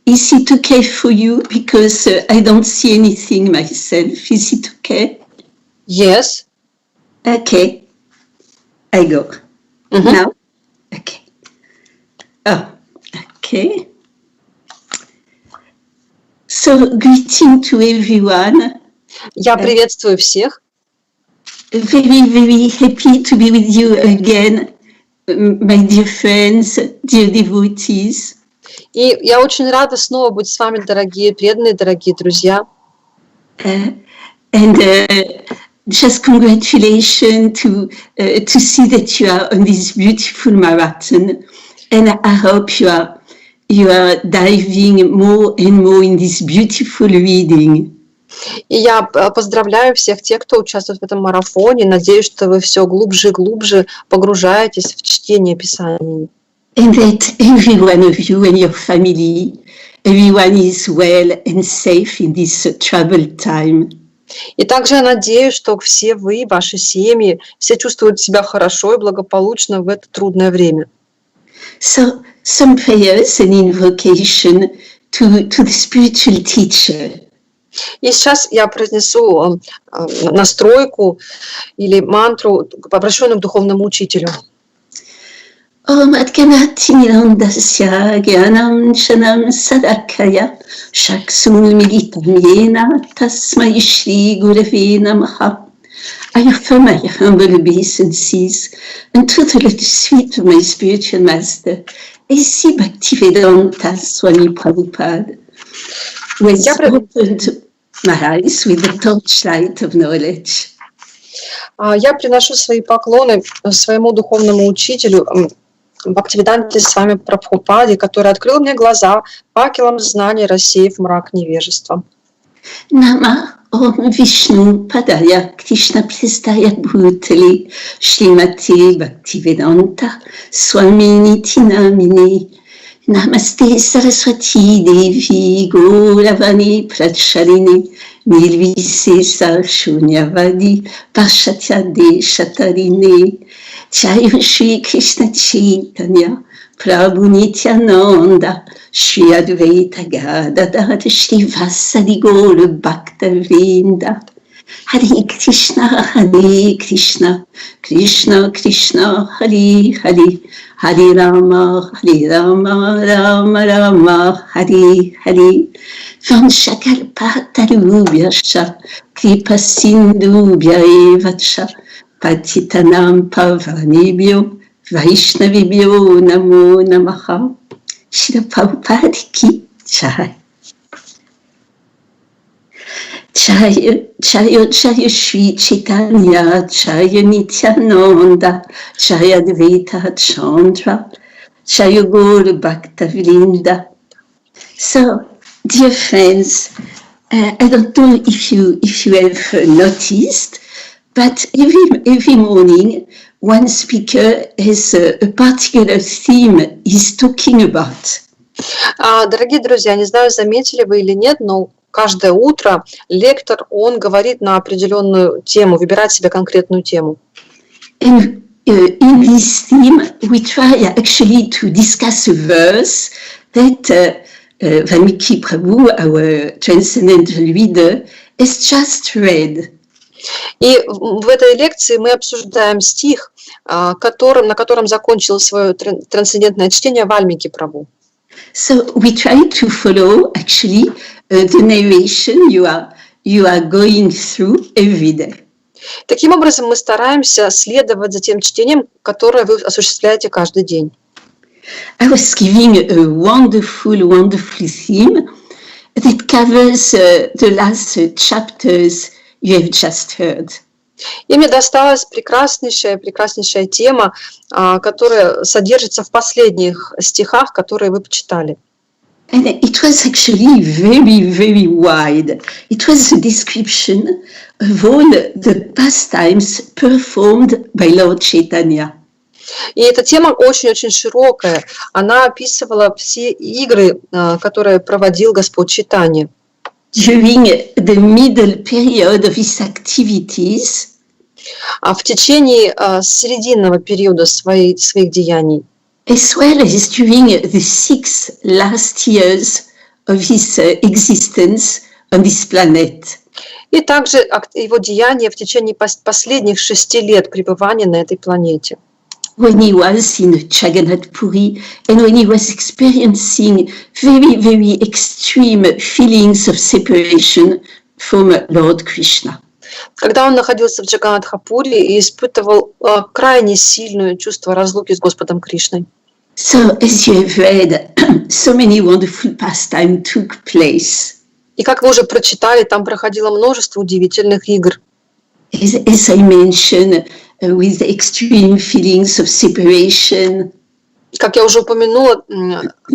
Is it okay for you? Because I don't see anything myself. Is it okay? Yes. Okay. I go. Now? Okay. Oh, okay. So, greeting to everyone. Я приветствую всех. Very, very happy to be with you again, my dear friends, dear devotees. И я очень рада снова быть с вами, дорогие преданные, дорогие друзья. Just congratulations to see that you are on this beautiful marathon, and I hope you are diving more and more in this beautiful reading. И я поздравляю всех тех, кто участвует в этом марафоне. Надеюсь, что вы все глубже и глубже погружаетесь в чтение Писаний. And that every one of you and your family, everyone is well and safe in this troubled time. И также я надеюсь, что все вы, ваши семьи, все чувствуют себя хорошо и благополучно в это трудное время. So, some prayers and invocation to the spiritual teacher. И сейчас я произнесу настройку или мантру, обращенную к духовному учителю. Om Adganathinandasya Gyanam Shanam Sadakaya Shaksun Militam Yena Tasmai Shri Gurave Namaha. I offer my humble obeisances unto the lotus feet of my spiritual master, A.C. Bhaktivedanta Swami Prabhupada, who has opened my eyes with the torchlight of knowledge. Я приношу свои поклоны своему духовному учителю, Бхактивиданте Свами Прабхупаде, который открыл мне глаза факелом знаний, рассеяв мрак невежества. Nama Om Vishnu Padaya Krishna Prestaya Bhutale Shrimate Bhaktivedanta Swami Niti Namine Namaste Saraswati Devi Gauravani Pracharini Nirvisesa Shunyavadi Pashatyade Shatarine Jai Shri Krishna Chaitanya Prabhu Nityananda Shri Advaita Gadadhar Shri Vasadi Gaura Bhakta Vrinda Hare Krishna Krishna Krishna Hare Hare Hare Rama Rama Rama Hare Hare Vanchakalpatarubhyascha Kripa Sindhubhya Evacha Patitanam Pavanebhyo Vaishnavibhyo Namo Namaha. Srila Prabhupada ki Jai. Jaya Shri Chaitanya, Jaya Nityananda, Jaya Advaita Chandra, Jaya Gaura Bhakta Vrinda. So, dear friends, I don't know if you have noticed, but every morning one speaker has a particular theme he's talking about. Дорогие друзья, не знаю, заметили вы или нет, но каждое утро лектор, он говорит на определенную тему, выбирает себе конкретную тему. And in this theme, we try actually to discuss a verse that Valmiki Prabhu, our transcendental leader, has just read. И в этой лекции мы обсуждаем стих, на котором закончил свое трансцендентное чтение Вальмики Прабху. So we try to follow actually the narration you are going through every day. Таким образом, мы стараемся следовать за тем чтением, которое вы осуществляете каждый день. I was giving a wonderful theme that covers the last chapters you have just heard. И мне досталась прекраснейшая тема, которая содержится в последних стихах, которые вы почитали. And it was actually very, very wide. It was a description of all the pastimes performed by Lord Chaitanya. И эта тема очень-очень широкая. Она описывала все игры, которые проводил Господь Чайтанья. During the middle period of his activities, в течение серединного периода своих деяний. as well as during the 6 last years of his existence on this planet. И также его деяния в течение последних 6 лет пребывания на этой планете. When he was in Jagannath Puri and when he was experiencing very, very extreme feelings of separation from Lord Krishna. Когда он находился в Джаганнатхапуре и испытывал крайне сильное чувство разлуки с Господом Кришной. So, as you have read, so many wonderful pastimes took place. И как вы уже прочитали, там проходило множество удивительных игр. As I mentioned, with extreme feelings of separation. Как я уже упомянула,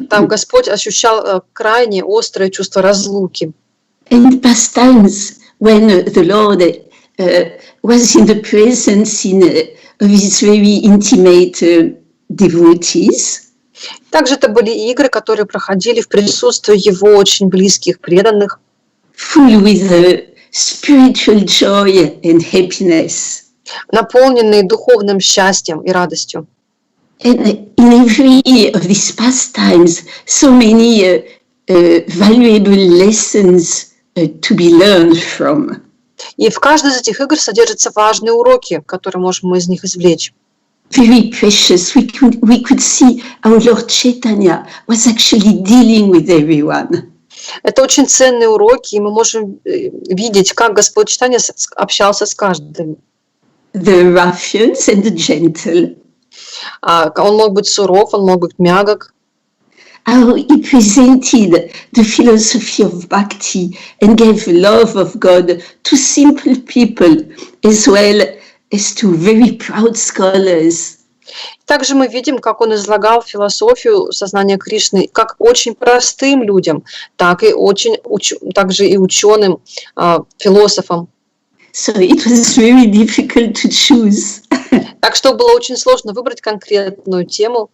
там Господь ощущал крайне острое чувство разлуки. And pastimes when the Lord was in the presence of his very intimate devotees. Также это были игры, которые проходили в присутствии его очень близких преданных. Full with spiritual joy and happiness. Наполненные духовным счастьем и радостью. And in every of these pastimes, so many valuable lessons to be learned from. И в каждой из этих игр содержатся важные уроки, которые можем мы из них извлечь. Very precious. We could see our Lord Chaitanya was actually dealing with everyone. Это очень ценные уроки, и мы можем видеть, как Господь Чайтанья общался с каждым. The ruffians and the gentle. Он мог быть суров, он мог быть мягок. How he presented the philosophy of bhakti and gave love of God to simple people as well as to very proud scholars. Также мы видим, как он излагал философию сознания Кришны как очень простым людям, так и также и ученым, философам. So it was very difficult to choose. Так что было очень сложно выбрать конкретную тему.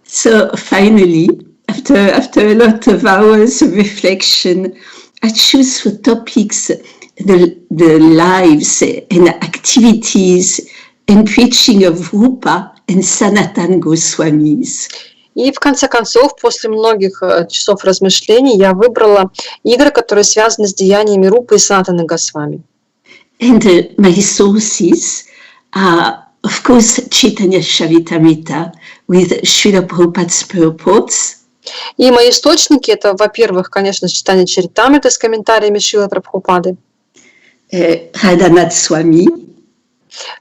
So finally, after a lot of hours of reflection, I choose for topics the lives and activities and preaching of Rupa and Sanatan Goswamis. И в конце концов, после многих часов размышлений, я выбрала игры, которые связаны с деяниями Рупы и Санатаны Госвами. And my sources are, of course, Чайтанья-чаритамрите with Srila Prabhupada's purports. И мои источники — это, во-первых, конечно, Чайтанья-чаритамрите с комментариями Шрилы Прабхупады. Radhanath Swami.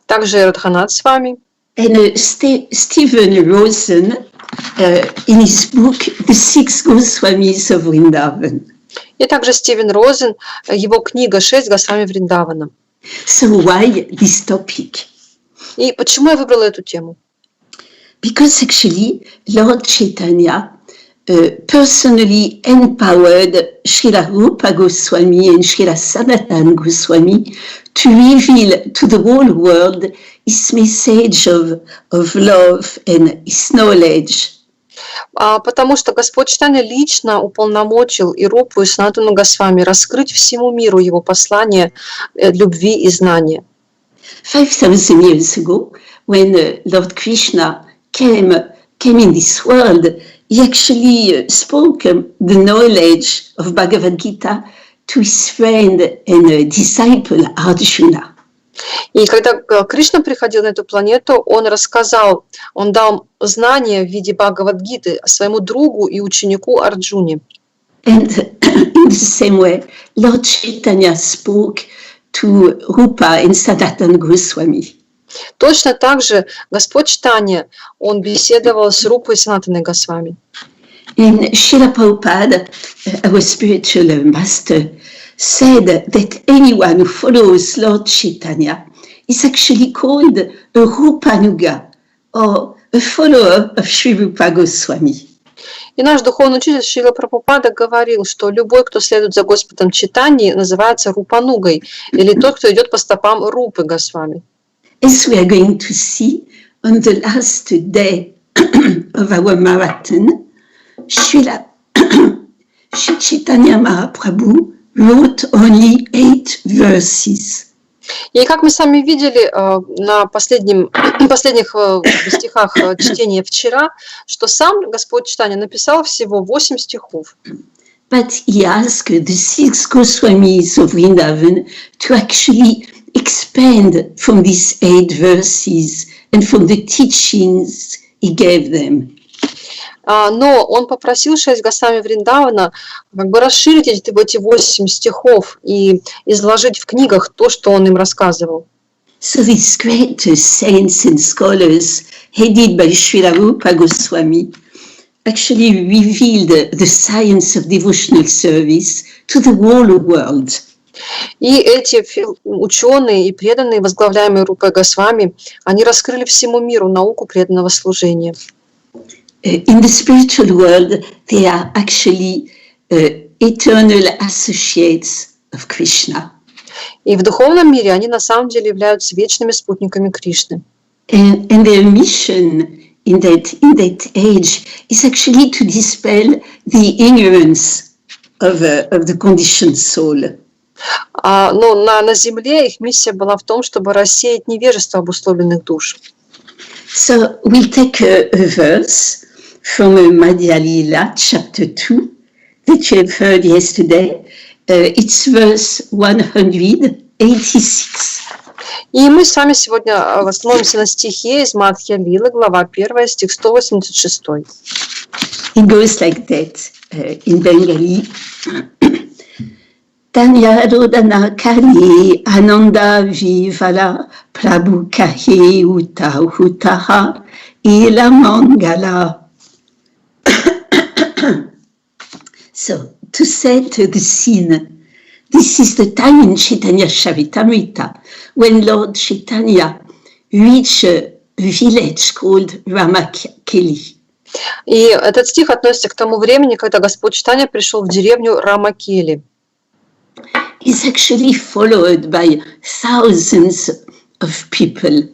Также Радханат Свами. And Stephen Rosen in his book The Six Goswamis of Vrindavan. И также Стивен Розен, его книга «6 Госвами Вриндавана». So why this topic? И почему я выбрала эту тему? Because actually Lord Chaitanya personally empowered Srila Rupa Goswami and Srila Sanatana Goswami to reveal to the whole world his message of love and his knowledge. Потому что Господь Чайтанья лично уполномочил и Рупу, и Санатану Госвами раскрыть всему миру его послание любви и знания. 5,000 years ago, when Lord Krishna came in this world, he actually spoke the knowledge of Bhagavad Gita to his friend and disciple Arjuna. И когда Кришна приходил на эту планету, он дал знания в виде Бхагавад-гиты своему другу и ученику Арджуне. And in the same way, Lord Chaitanya spoke to Rupa and Sanatana Goswami. Точно так же Господь Чайтанья, он беседовал с Рупой и Санатаной Госвами. And Srila Prabhupada, our spiritual master, said that anyone who follows Lord Chaitanya is actually called a Rupanuga, or a follower of Sri Rupa Goswami. И наш духовный учитель Шрила Прабхупада говорил, что любой, кто следует за Господом Чайтаньей, называется Рупанугой, или тот, кто идет по стопам Рупы Госвами. As we are going to see on the last day of our marathon, Sri Chaitanya Mahaprabhu wrote only 8 verses. И как мы с вами видели на последних стихах чтения вчера, что сам Господь Чайтанья написал всего 8 стихов. But he asked the 6 Goswamis of Vrindavan to actually expand from these 8 verses and from the teachings he gave them. Но он попросил 6 Госвами Вриндавана как бы расширить эти 8 стихов и изложить в книгах то, что он им рассказывал. So these great saints and scholars, headed by Srila Rupa Goswami, actually revealed the science of devotional service to the whole world. И эти ученые и преданные, возглавляемые Рупой Госвами, они раскрыли всему миру науку преданного служения. In the spiritual world, they are actually eternal associates of Krishna. И в духовном мире они на самом деле являются вечными спутниками Кришны. And their mission in that age is actually to dispel the ignorance of the conditioned soul. Но на земле их миссия была в том, чтобы рассеять невежество обусловленных душ. So we'll take a verse from Mадхья-лила, chapter 2, that you have heard yesterday. It's verse 186. И мы с вами сегодня остановимся на стихе из Мадхья-лилы, глава 1, стих 186. It goes like that in Bengali. Tanya rodana kali ananda vivala prabhu kahe uta hutaha ila mangala. So, to set the scene, this is the time in Chайтанья-чаритамрите when Lord Chaitanya reached a village called Ramakeli. И этот стих относится к тому времени, когда Господь Чайтанья пришел в деревню Рамакели. He's actually followed by thousands of people.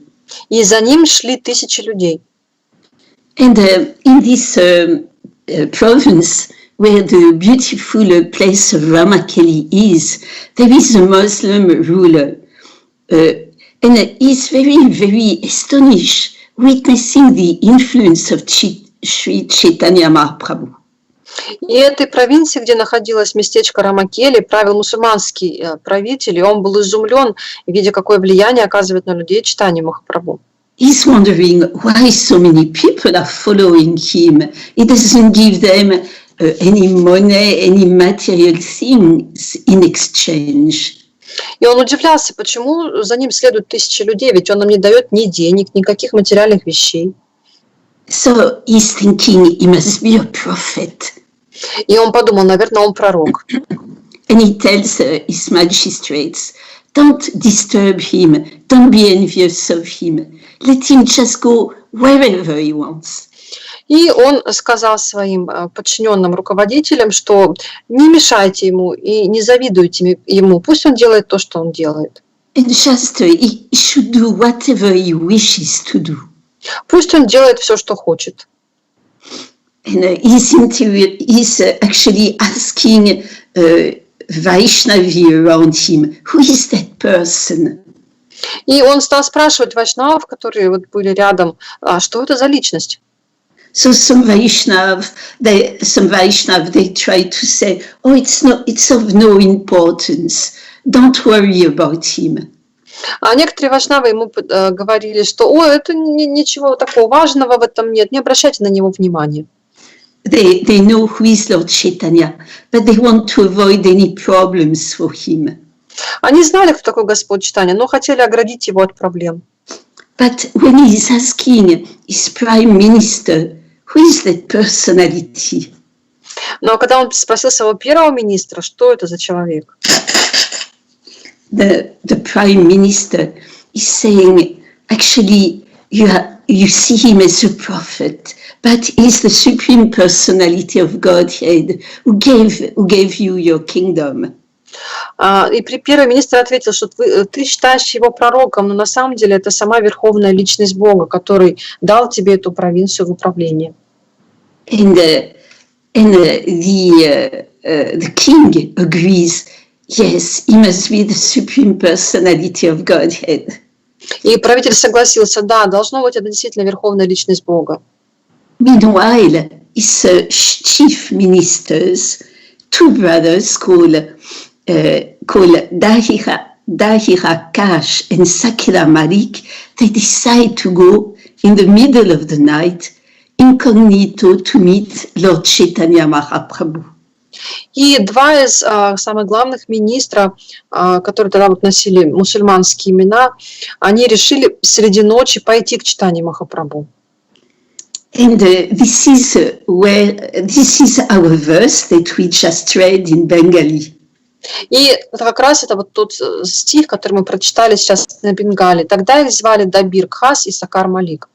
И за ним шли тысячи людей. And in this province, where the beautiful place of Ramakeli is, there is a Muslim ruler. And he's very, very astonished, witnessing the influence of Sri Chaitanya Mahaprabhu. И этой провинции, где находилось местечко Рамакели, правил мусульманский правитель, и он был изумлен, видя, какое влияние оказывает на людей Чайтанья Махапрабху. He's wondering why so many people are following him. He doesn't give them any money, any material things in exchange. И он удивлялся, почему за ним следуют тысячи людей, ведь он нам не дает ни денег, никаких материальных вещей. So he's thinking he must be a prophet. И он подумал, наверное, он пророк. And he tells his magistrates, don't disturb him, don't be envious of him. Let him just go wherever he wants. И он сказал своим подчиненным руководителям, что не мешайте ему и не завидуйте ему, пусть он делает то, что он делает. And just he should do whatever he wishes to do. Пусть он делает все, что хочет. And he's actually asking Vaishnavi around him, who is that person? И он стал спрашивать вайшнавов, которые вот были рядом, что это за личность. So some Vaishnav, they try to say, oh, it's of no importance. Don't worry about him. А некоторые вайшнавы ему говорили, что это ничего такого важного в этом нет, не обращайте на него внимания. They know who is Lord Chaitanya, but they want to avoid any problems for him. Они знали, кто такой Господь Чайтанья, но хотели оградить его от проблем. But when he's asking his prime minister, who is that personality? Но когда он спросил своего первого министра, что это за человек? The prime minister is saying, actually, you see him as a prophet, but he's the supreme personality of Godhead who gave you your kingdom. И первый министр ответил, что ты считаешь его пророком, но на самом деле это сама верховная личность Бога, который дал тебе эту провинцию в управление. And the king agrees. Yes, he must be the supreme personality of Godhead. И правитель согласился, да, должно быть это действительно верховная личность Бога. Meanwhile, his chief ministers, two brothers called Dahirakash and Sakila Malik, they decide to go in the middle of the night incognito to meet Lord Chaitanya Mahaprabhu. И два из самых главных министра, которые тогда вот носили мусульманские имена, они решили среди ночи пойти к Чайтанье Махапрабху. And this is our verse that we just read in Bengali. И как раз это вот тот стих, который мы прочитали сейчас на Бенгале. Тогда их звали Дабир Кхас и Сакар Малик.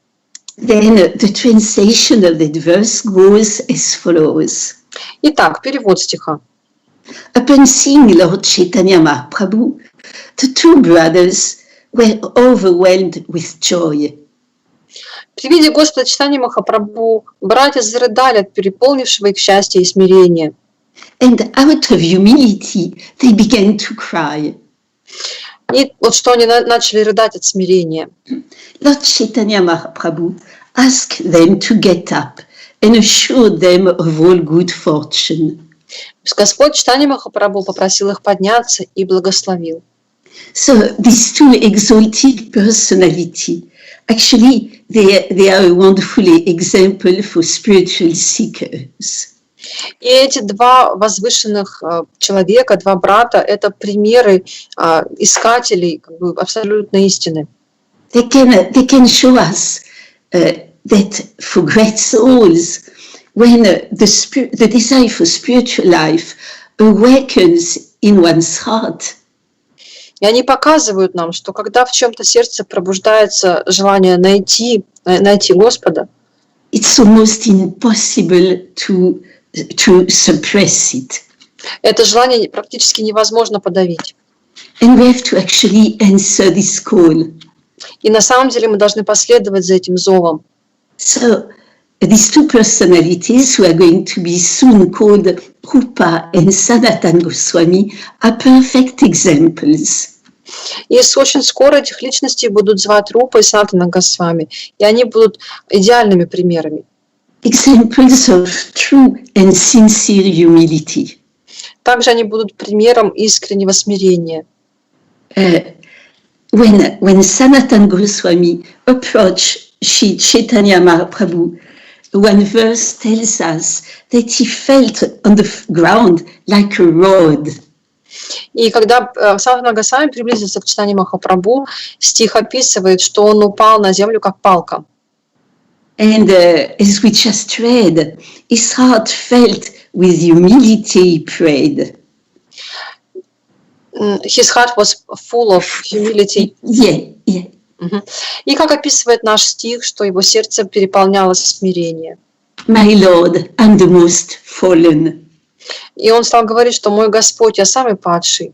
Then the translation of that verse goes as follows. Итак, перевод стиха. Upon seeing Lord Chaitanya Mahaprabhu, the two brothers were overwhelmed with joy. При виде Господа Чайтаньи Махапрабху братья зарыдали от переполнившего их счастья и смирения. And out of humility, they began to cry. И вот что они начали рыдать от смирения. Lord Chaitanya Mahaprabhu asked them to get up and assured them of all good fortune. Господь Чайтанья Махапрабху попросил их подняться и благословил. So these two exalted personalities, actually, they are a wonderful example for spiritual seekers. И эти два возвышенных человека, два брата, это примеры искателей как бы, абсолютной истины. They can show us that for great souls, when the desire for spiritual life awakens in one's heart, и они показывают нам, что когда в чем-то сердце пробуждается желание найти Господа, it's almost impossible to suppress it. это желание практически невозможно подавить. And we have to actually answer this call. И на самом деле мы должны последовать за этим зовом. So these two personalities who are going to be soon called Rupa and Sanatana Goswami are perfect examples. И очень скоро этих личностей будут звать Рупа и Санатана Госвами, и они будут идеальными примерами. Examples of true and sincere humility. Также они будут примером искреннего смирения. When Sanatana Goswami approached Sri Chaitanya Mahaprabhu, one verse tells us that he felt on the ground like a rod. И когда Санатана Госвами приблизился к Чайтанье Махапрабху, стих описывает, что он упал на землю как палка. And as we just read, his heart felt with humility he prayed. His heart was full of humility. Yeah. И как описывает наш стих, что его сердце переполнялось смирение. My Lord, I'm the most fallen. И он стал говорить, что мой Господь, я самый падший.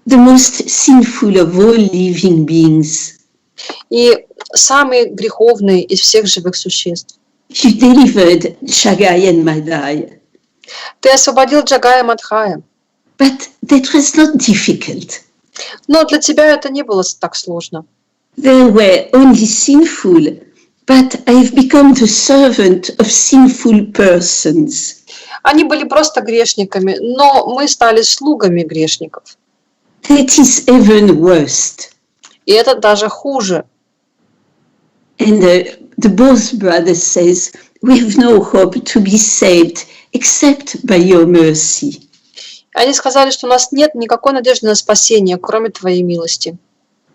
The most sinful of all living beings. И самый греховный из всех живых существ. You delivered Jagai and Madhya. Ты освободил Джагая Мадхая. But that was not difficult. Но для тебя это не было так сложно. They were only sinful, but I've become the servant of sinful persons. Они были просто грешниками, но мы стали слугами грешников. That is even worse. И это даже хуже. And the both brothers says, we have no hope to be saved except by your mercy. Они сказали, что у нас нет никакой надежды на спасение, кроме твоей милости.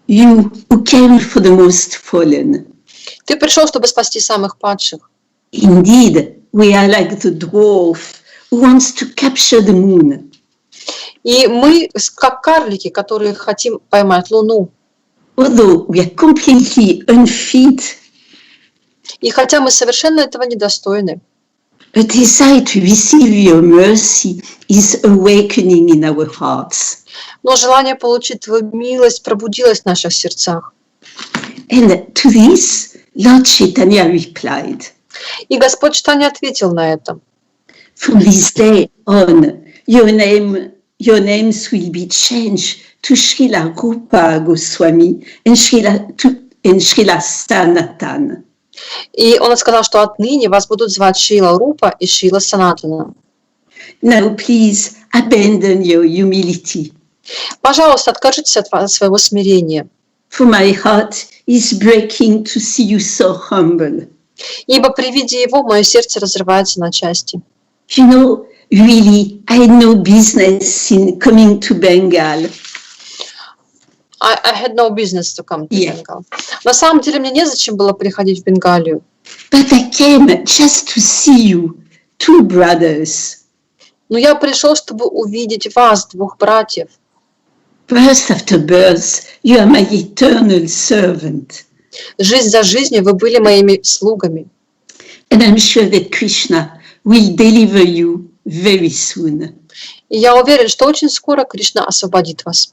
You who came for the most fallen. Ты пришел, чтобы спасти самых падших. Indeed, we are like the dwarf who wants to capture the moon. И мы как карлики, которые хотим поймать Луну. Although we are completely unfit, И хотя мы совершенно этого недостойны, a desire to receive your mercy is awakening in our hearts. но желание получить твою милость пробудилось в наших сердцах. And to this, Lord Chaitanya replied, И Господь Чайтанья ответил на это. from this day on, your name your names will be changed to Srila Rupa Goswami and Srila Sanatan. И он сказал, что отныне вас будут звать Шрила Рупа и Шрила Санатана. Now please abandon your humility. Пожалуйста, откажитесь от своего смирения. For my heart is breaking to see you so humble. Ибо при виде его мое сердце разрывается на части. You know, really, I had no business in coming to Bengal. I had no business to come to Bengal. На самом деле мне незачем было приходить в Бенгалию. But I came just to see you, two brothers. Но я пришел, чтобы увидеть вас, двух братьев. Birth after birth, you are my eternal servant. Жизнь за жизнью вы были моими слугами. And I'm sure that Krishna will deliver you very soon. И я уверен, что очень скоро Кришна освободит вас.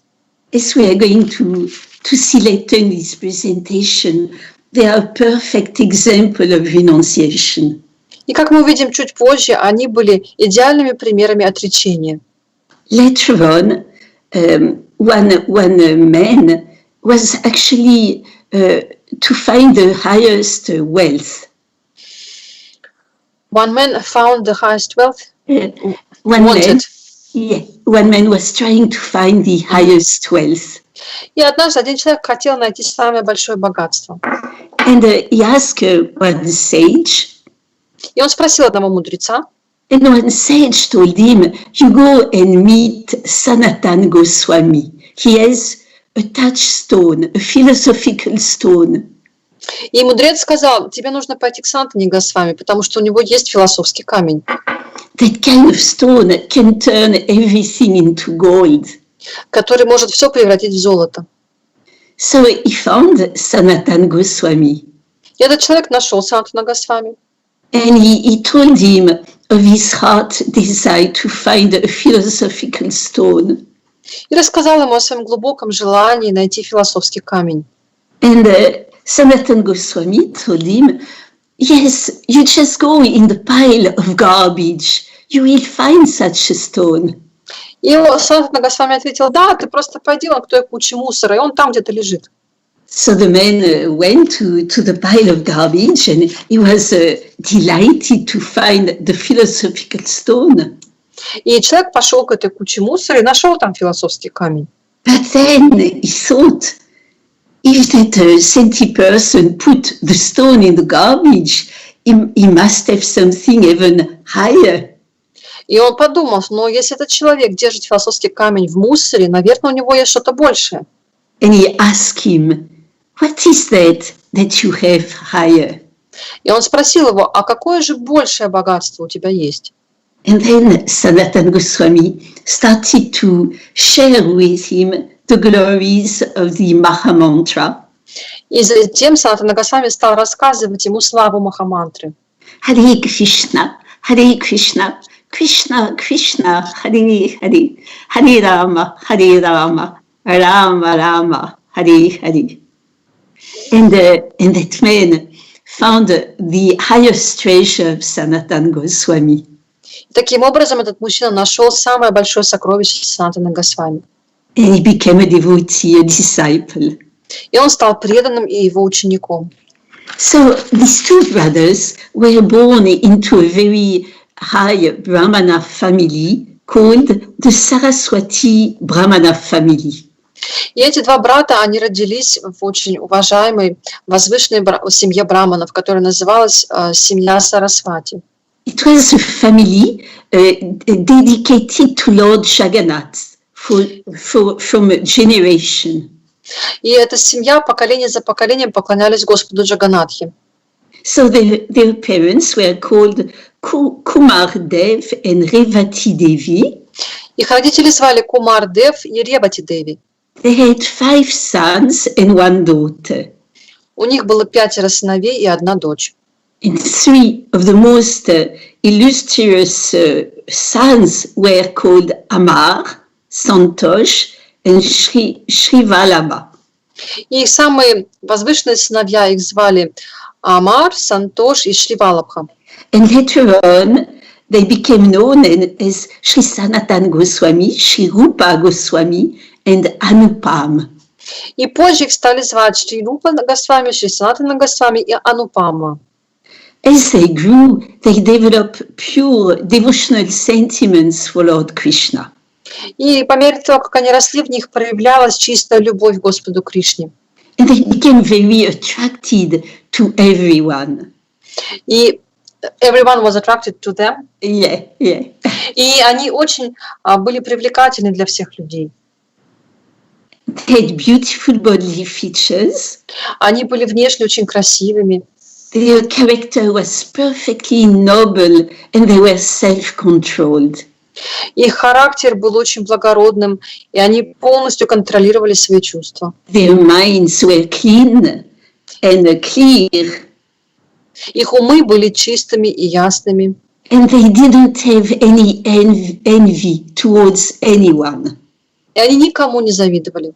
As we are going to see later in this presentation, they are a perfect example of renunciation. И как мы увидим чуть позже, они были идеальными примерами отречения. Later on, one man was actually to find the highest wealth. One man found the highest wealth. One man was trying to find the highest wealth. И однажды один человек хотел найти самое большое богатство. And he asked one sage. И он спросил одного мудреца. And one sage told him, you go and meet Sanatan Goswami. He has a touchstone, a philosophical stone. И мудрец сказал, тебе нужно пойти к Сантане Госвами, потому что у него есть философский камень. That kind of stone can turn everything into gold. Который может все превратить в золото. So he found Sanatan Goswami. И этот человек нашел Санатана Госвами. And he told him of his heart desire to find a philosophical stone. И рассказал ему о своем глубоком желании найти философский камень. And Sanatan Goswami told him, yes, you just go in the pile of garbage. You will find such a stone. И Санатана Госвами ответил, да, ты просто пойди к той куче мусора, и он там где-то лежит. So the man went to the pile of garbage and he was delighted to find the philosophical stone. И человек пошел к этой куче мусора и нашел там философский камень. But then he thought, if that saintly person put the stone in the garbage, he must have something even higher. И он подумал, но если этот человек держит философский камень в мусоре, наверное, у него есть что-то большее. And he asked him, what is that you have higher? И он спросил его, а какое же большее богатство у тебя есть? And then Sanatan Goswami started to share with him the glories of the Mahamantra. И затем Санатана Госвами стал рассказывать ему славу Махамантры. Hare Krishna, Hare Krishna, Krishna Krishna, Hare Hare, Hare Rama, Rama Rama, Hare Hare. And that man found the highest treasure of Sanatan Goswami. Таким образом, этот мужчина нашел самое большое сокровище Санатана Госвами. And he became a devotee, a disciple. И он стал преданным и его учеником. So these two brothers were born into a very high Brahmana family called the Saraswati Brahmana family. И эти два брата, они родились в очень уважаемой, возвышенной семье браманов, которая называлась семья Сарасвати. It was a family dedicated to Lord Jagannath from a generation. И эта семья поколение за поколением поклонялись Господу Джаганатхе. So their parents were called Kumar Dev and Revati Devi. Их родители звали Кумар Дев и Ревати Деви. They had 5 sons and 1 daughter. У них было 5 сыновей и 1 дочь. And 3 of the most illustrious sons were called Amar, Santosh, and Shrivalabha. И их самые возвышенные сыновья, их звали Амар, Сантош и Шривалабха. And later on, they became known as Sri Sanatana Goswami, Sri Rupa Goswami, and Anupam. И позже их стали звать Шри Рупа Госвами, Шри Санатана Госвами и Анупама. As they grew, they developed pure devotional sentiments for Lord Krishna. И по мере того, как они росли, в них проявлялась чистая любовь к Господу Кришне. And they became very attracted to everyone. И everyone was attracted to them. Yeah. И они очень были привлекательны для всех людей. They had beautiful bodily features. Они были внешне очень красивыми. Their character was perfectly noble, and they were self-controlled. Их характер был очень благородным, и они полностью контролировали свои чувства. Their minds were clean and clear. Их умы были чистыми и ясными. And they didn't have any envy towards anyone. И они никому не завидовали.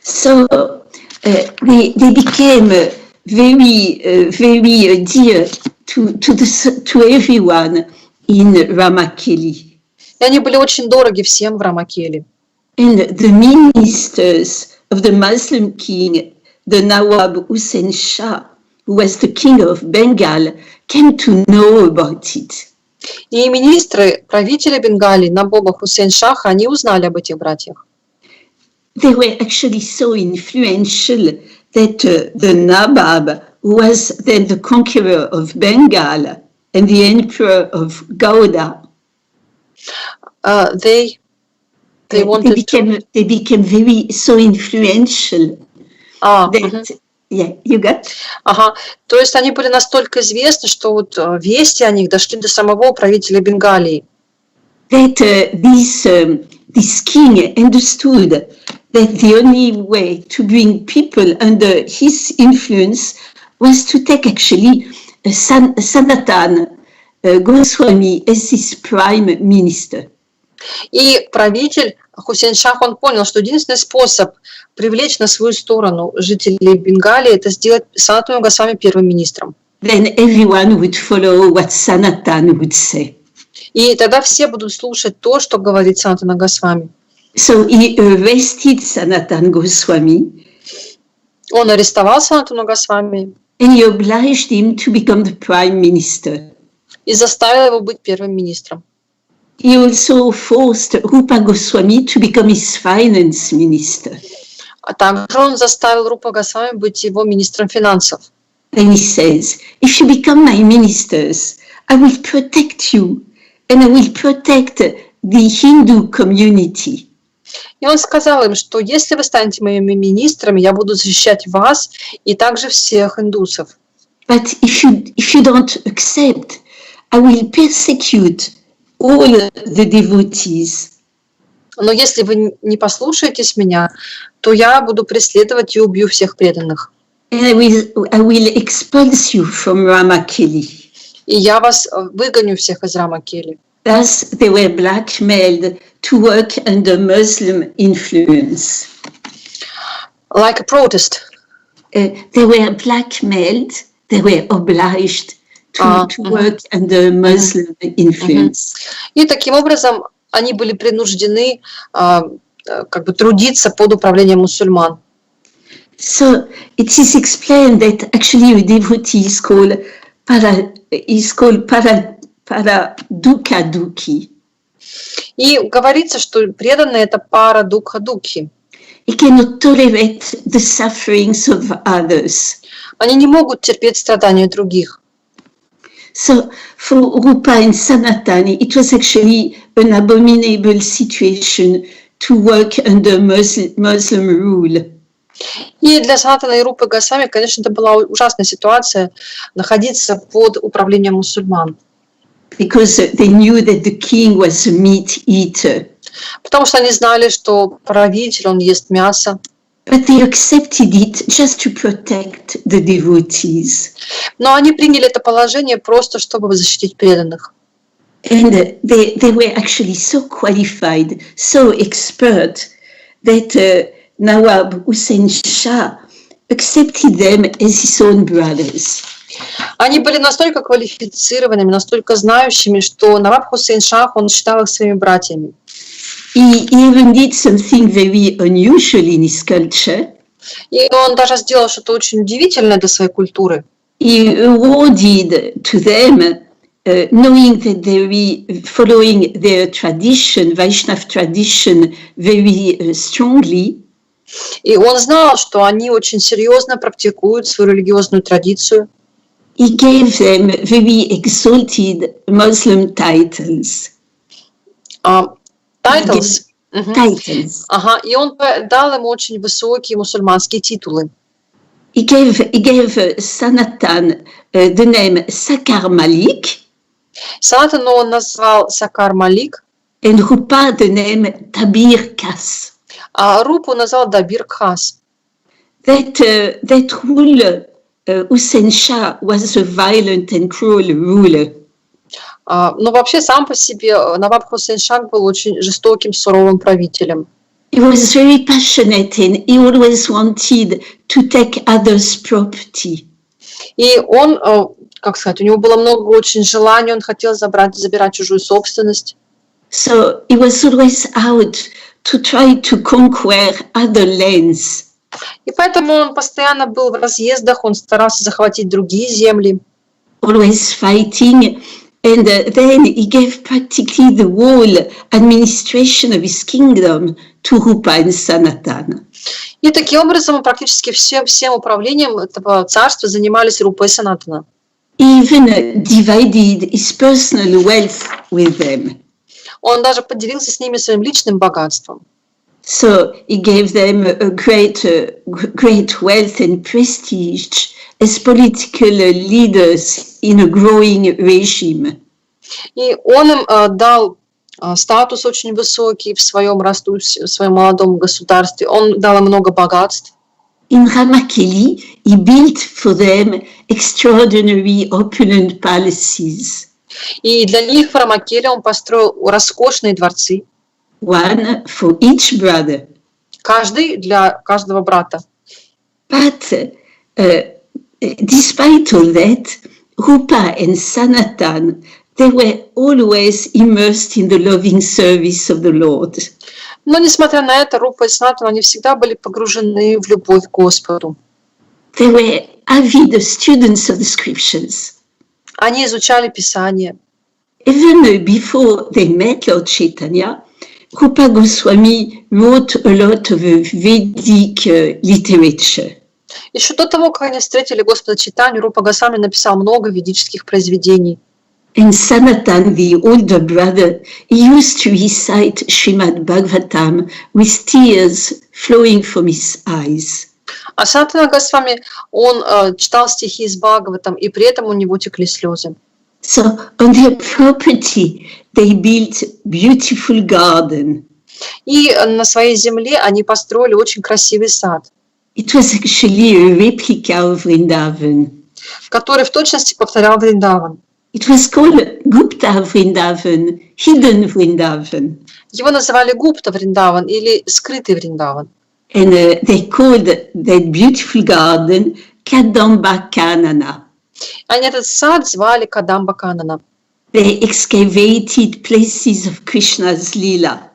So they became very dear to everyone in Ramakeli. И они были очень дороги всем в Рамакеле. And the ministers of the Muslim king, the Nawab Hussain Shah, who was the king of Bengal, came to know about it. И министры, правители Бенгалии, Набоба Хусейн Шаха, они узнали об этих братьях. They were actually so influential that the Nawab, who was then the conqueror of Bengal and the emperor of Gauda, They became very so influential that yeah, you got? Ага. То есть они были настолько известны, что вот вести о них дошли до самого правителя Бенгалии. That this king understood that the only way to bring people under his influence was to take actually Sanatana Goswami as his prime minister. И правитель Хусейн Шах, он понял, что единственный способ привлечь на свою сторону жителей Бенгалии – это сделать Санатану Госвами первым министром. Then everyone would follow what Sanatana would say. И тогда все будут слушать то, что говорит Санатана Госвами. So he arrested Sanatana Goswami. Он арестовал Санатану Госвами. And he obliged him to become the prime minister. И заставил его быть первым министром. He also forced Rupa Goswami to become his finance minister. А также он заставил Рупа Госвами быть его министром финансов. And he says, if you become my ministers, I will protect you, and I will protect the Hindu community. И он сказал им, что если вы станете моими министрами, я буду защищать вас и также всех индусов. But if you don't accept, I will persecute all the devotees. Но если вы не послушаетесь меня, то я буду преследовать и убью всех преданных. And I will expulse you from Ramakeli. И я вас выгоню всех из Рамакели. Thus, they were blackmailed to work under Muslim influence. Like a protest. They were blackmailed, they were obliged to work under Muslim influence. И таким образом они были принуждены как бы трудиться под управлением мусульман. So it is explained that actually a devotee is called Paradukha-dukhi. И говорится, что преданные это пара дукха-дукхи. He cannot tolerate the sufferings of others. Они не могут терпеть страдания других. So for Rupa and Sanatana, it was actually an abominable situation to work under Muslim rule. И для Санатана и Рупы Госвами, конечно, это была ужасная ситуация находиться под управлением мусульман. Because they knew that the king was a meat eater. Потому что они знали, что правитель, он ест мясо. But they accepted it just to protect the devotees. Но они приняли это положение просто, чтобы защитить преданных. And they were actually so qualified, so expert, that Nawab Hussain Shah accepted them as his own brothers. Они были настолько квалифицированными, настолько знающими, что Наваб Хусейн Шах, он считал их своими братьями. He even did something very unusual in his culture. И он даже сделал что-то очень удивительное для своей культуры. He awarded to them, knowing that they were following their tradition, Vaishnav tradition, very strongly. И он знал, что они очень серьезно практикуют свою религиозную традицию. He gave them very exalted Muslim titles. Titles. Titles. Ага, и он дал им очень высокие мусульманские титулы. He gave Sanatan the name Sakar Malik. Санатану он назвал Сакар Малик. And Rupa the name Tabir Kas. А Рупу назвал Дабир Khas. That ruler, Hussein Shah, was a violent and cruel ruler. Но вообще сам по себе Наваб Хусейн Шах был очень жестоким, суровым правителем. He was very passionate and he always wanted to take others' property. И он, как сказать, у него было много очень желаний, он хотел забирать чужую собственность. So he was always out to try to conquer other lands. И поэтому он постоянно был в разъездах, он старался захватить другие земли. Always fighting. And then he gave practically the whole administration of his kingdom to Rupa and Sanatana. И таким образом практически всем управлением этого царства занимались Рупа и Санатана. He even divided his personal wealth with them. Он даже поделился с ними своим личным богатством. So he gave them a great wealth and prestige as political leaders in a growing regime. И он им дал статус очень высокий в своем молодом государстве. Он дал им много богатств. In Ramakeli, he built for them extraordinary opulent palaces. И для них в Рамакеле он построил роскошные дворцы. One for each brother. Каждый для каждого брата. But despite all that, Rupa and Sanatan, they were always immersed in the loving service of the Lord. Но несмотря на это, Рупа и Санатан, они всегда были погружены в любовь к Господу. They were avid students of the scriptures. Они изучали Писание. Even before they met Lord Chaitanya, Rupa Goswami wrote a lot of Vedic literature. Еще до того, как они встретили Господа Чайтанью, Рупа Госвами написал много ведических произведений. And Sanatan, the older brother, he used to recite Srimad Bhagavatam with tears flowing from his eyes. А Санатана Госвами, он читал стихи из Бхагаватам, и при этом у него текли слезы. So on their property, they built beautiful garden. И на своей земле они построили очень красивый сад. It was actually a replica of Vrindavan. Который в точности повторял Вриндаван. It was called Gupta Vrindavan, hidden Vrindavan. Его называли Гупта Вриндаван или скрытый Вриндаван. And they called that beautiful garden Kadamba Kanana. Они этот сад звали Кадамба Канана. They excavated places of Krishna's Lila.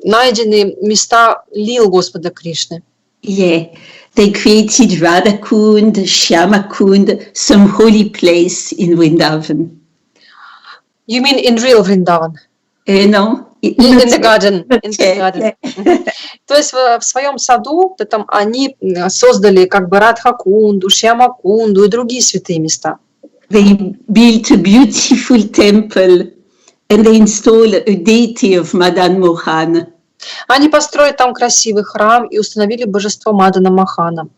Найдены места лил Господа Кришны. Yeah, they created Radhakund, Shyamakund, some holy place in Vrindavan. You mean in real Vrindavan? No. In the garden. In the garden. То есть в своем саду там они создали как бы Радхакунду, Шьямакунду и другие святые места. They built a beautiful temple and they installed a deity of Madan Mohan. Они построили там красивый храм и установили божество Мадана Мохана.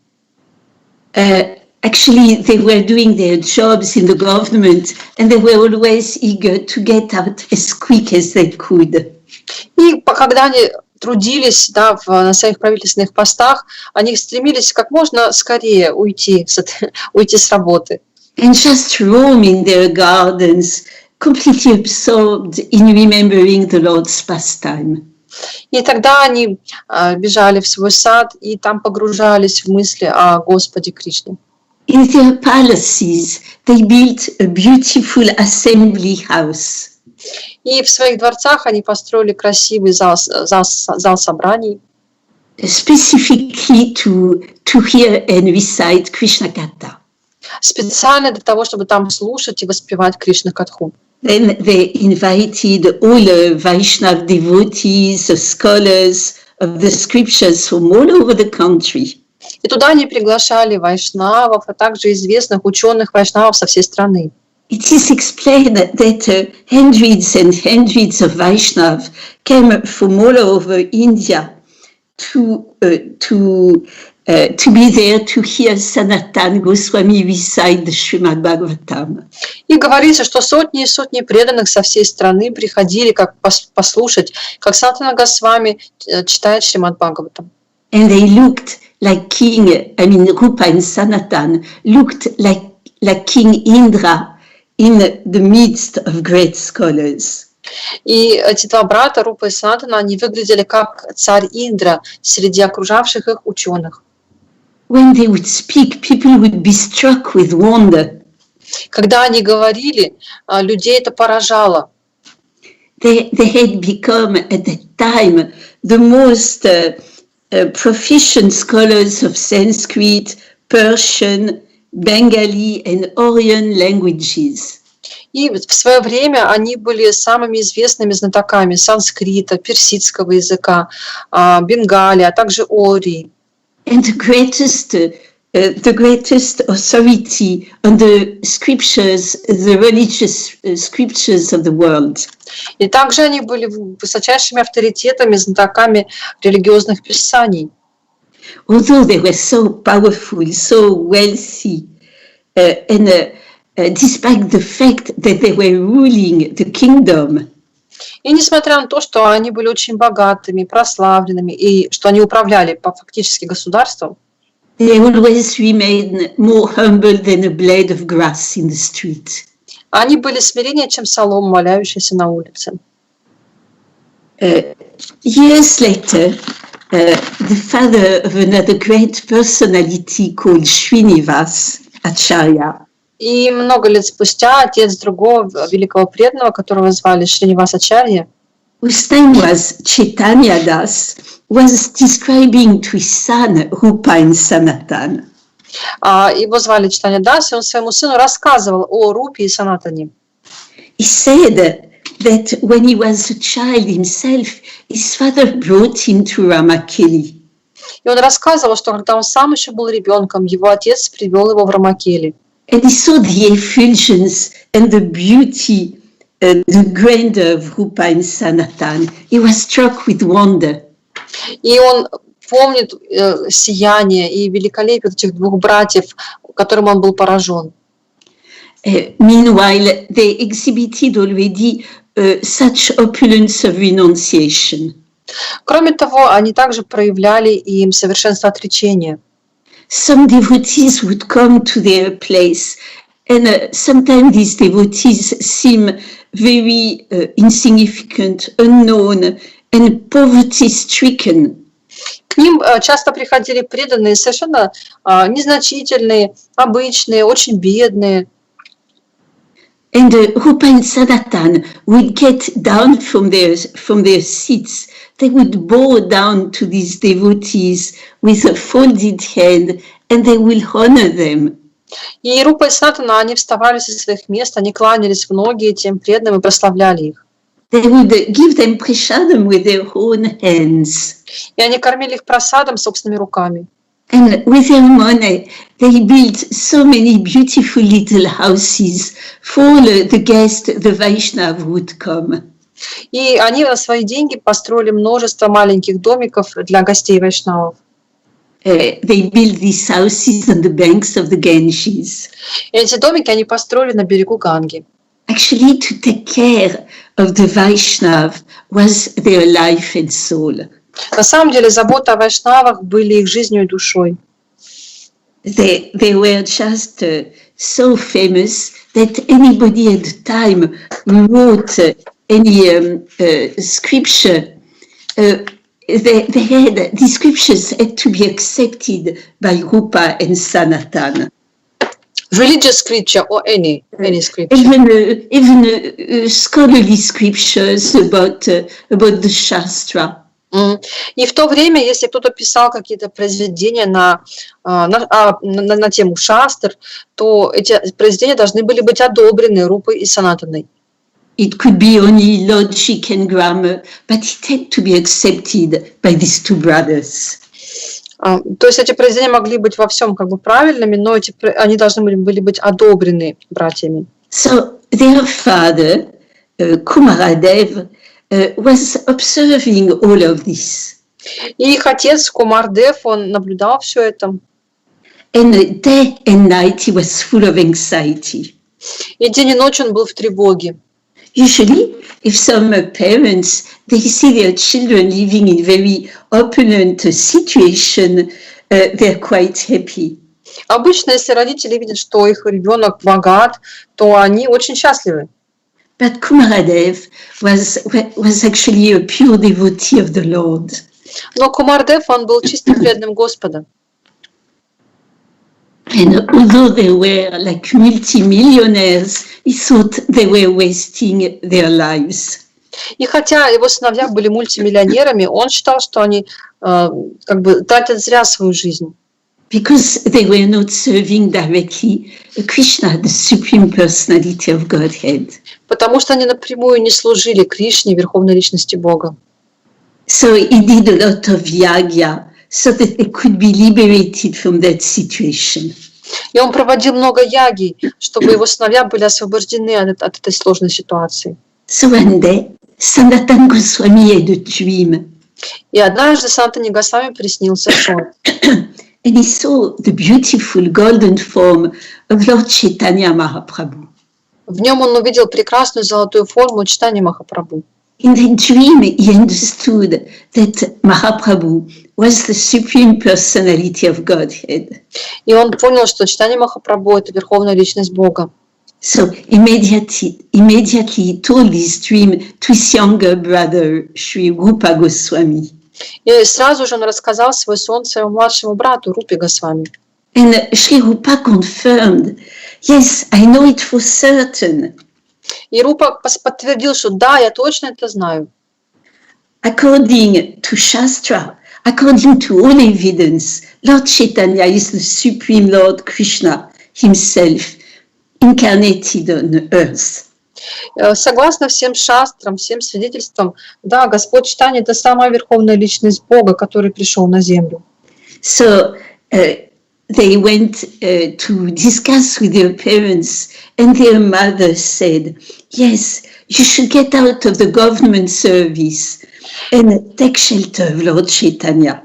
Actually, they were doing their jobs in the government and they were always eager to get out as quick as they could. И когда они трудились на своих правительственных постах, они стремились как можно скорее уйти с работы. And just roam in their gardens, completely absorbed in remembering the Lord's pastime. И тогда они бежали в свой сад и там погружались в мысли о Господе Кришне. In their palaces, they built a beautiful assembly house. И в своих дворцах они построили красивый зал собраний. Specifically to hear and recite Krishna Katha. Специально для того, чтобы там слушать и воспевать Кришна Катху. Then they invited all the Vaishnava devotees, the scholars of the scriptures from all over the country. И туда они приглашали вайшнавов, а также известных ученых вайшнавов со всей страны. It is explained that hundreds and hundreds of Vaishnavas came from all over India to be there to hear Sanatan Goswami recite the Srimad Bhagavatam. И говорится, что сотни и сотни преданных со всей страны приходили как послушать, как Санатана Госвами читает Шримад Бхагаватам. And they looked like King, I mean Rupa and Sanatan looked like King Indra in the midst of great scholars. И эти два брата, Рупа и Санатана, они выглядели как царь Индра среди окружавших их ученых. When they would speak, people would be struck with wonder. Когда они говорили, людей это поражало. They had become at that time the most proficient scholars of Sanskrit, Persian, Bengali and Aryan languages. И в свое время они были самыми известными знатоками санскрита, персидского языка, бенгали, а также ории. And the greatest authority on the scriptures, the religious scriptures of the world. И также они были высочайшими авторитетами, знатоками религиозных писаний. Although they were so powerful, so wealthy, despite the fact that they were ruling the kingdom. И несмотря на то, что они были очень богатыми, прославленными, и что они управляли фактически государством, they always remained more humble than a blade of grass in the street. Они были смиреннее, чем солома, валяющаяся на улице. Years later, the father of another great personality called Srinivas Acharya. И много лет спустя отец другого великого преданного, которого звали Шринивас Ачарья, whose name was Чайтанья-das, was describing to his son Rupa and Sanatan. Его звали Чайтанья-дас, и он своему сыну рассказывал о Рупе и Санатане. He said that when he was a child himself, his father brought him to Ramakeli. И он рассказывал, что когда он сам еще был ребенком, его отец привел его в Рамакели. And he saw the effulgence and the beauty, the grandeur of Rupa and Sanatan. He was struck with wonder. И он помнит сияние и великолепие этих двух братьев, которым он был поражен. Meanwhile, they exhibited already such opulence of renunciation. Кроме того, они также проявляли им совершенство отречения. Some devotees would come to their place, and sometimes these devotees seem very insignificant, unknown, and poverty-stricken. К ним часто приходили преданные, совершенно незначительные, обычные, очень бедные. And Rupa and Sanatan would get down from their seats. They would bow down to these devotees with a folded hand, and they will honor them. И Рупа и Санатана, они вставали со своих мест, они кланялись в ноги этим преданным и прославляли их. They would give them prasadam with their own hands. И они кормили их просадом собственными руками. And with their money, they built so many beautiful little houses for the guests, the Vaishnava would come. И они на свои деньги построили множество маленьких домиков для гостей вайшнавов. They built these houses on the banks of the Ganges. И эти домики они построили на берегу Ганги. Actually, to take care of the Vaishnava was their life and soul. На самом деле, забота о вайшнавах были их жизнью и душой. They were just so famous that anybody at the time who wrote any scripture, these scriptures had to be accepted by Rupa and Sanatan. Religious scripture or any scripture. even scholarly scriptures about the Shastra. И в то время, если кто-то писал какие-то произведения на тему шастр, то эти произведения должны были быть одобрены Рупой и Санатаной. It could be only logic and grammar, but it had to be accepted by these two brothers. То есть эти произведения могли быть во всем как бы правильными, но они должны были быть одобрены братьями. So their father, Kumaradev, was observing all of this. И их отец Кумардев, он наблюдал все это. And day and night he was full of anxiety. И день и ночь он был в тревоге. Usually, if some parents, they see their children living in very opulent situation, they're quite happy. Обычно, если родители видят, что их ребенок богат, то они очень счастливы. But Kumaradev was actually a pure devotee of the Lord. Но Кумардев, он был чистым преданным Господа. And although they were like multimillionaires, he thought they were wasting their lives. И хотя его сыновья были мультимиллионерами, он считал, что они как бы тратят зря свою жизнь. Because they were not serving directly Krishna, the Supreme Personality of Godhead. Потому что они напрямую не служили Кришне, Верховной Личности Бога. So he did a lot of yagya, so that they could be liberated from that situation. И он проводил много яги, чтобы его сыновья были освобождены от этой сложной ситуации. So one day, Sanatana Goswami had a dream. И однажды Санатане Госвами приснился сон. And he saw the beautiful golden form of Lord Chaitanya Mahaprabhu. В нем он увидел прекрасную золотую форму Чайтаньи Махапрабху. In that dream, he understood that Mahaprabhu was the Supreme Personality of Godhead. И он понял, что Чайтанья Махапрабху — это Верховная Личность Бога. So immediately he told this dream to his younger brother, Sri Rupa Goswami. И сразу же он рассказал свой сон своему младшему брату Рупе Госвами. And Sri Rupa confirmed, yes, I know it for certain. И Рупа подтвердил, что да, я точно это знаю. According to Shastra, according to all evidence, Lord Chaitanya is the Supreme Lord Krishna himself, incarnated on earth. Согласно всем шастрам, всем свидетельствам, да, Господь Чайтанья — это самая Верховная Личность Бога, который пришел на землю. So they went to discuss with their parents, and their mother said, yes, you should get out of the government service and take shelter of Lord Chaitanya.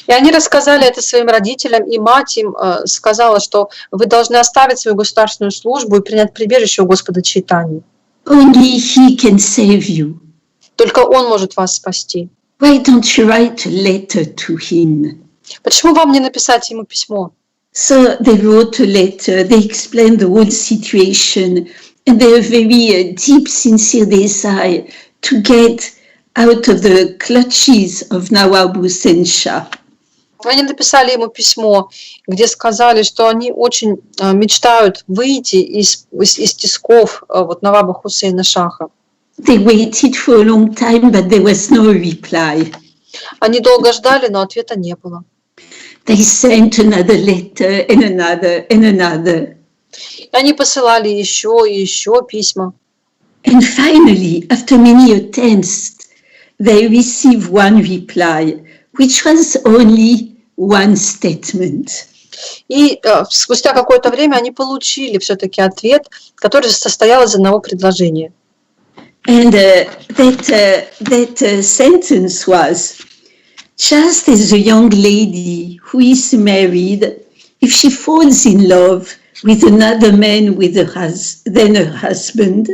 И они рассказали это своим родителям, и мать им сказала, что вы должны оставить свою государственную службу и принять прибежище у Господа Чайтаньи. Only he can save you. Только Он может вас спасти. Why don't you write a letter to him? Почему вам не написать ему письмо? So they wrote a letter, they explained the whole situation, and they have very deep, sincere desire to get out of the clutches of Nawabu Sensha. Они написали ему письмо, где сказали, что они очень мечтают выйти из тисков Наваба Хусейна Шаха. They waited for a long time, but there was no reply. Они долго ждали, но ответа не было. They sent another letter and another and another. И они посылали еще и еще письма. And finally, after many attempts, they received one reply, which was only one statement. И спустя какое-то время они получили все-таки ответ, который состоял из одного предложения. And that sentence was, just as a young lady who is married, if she falls in love with another man than her husband.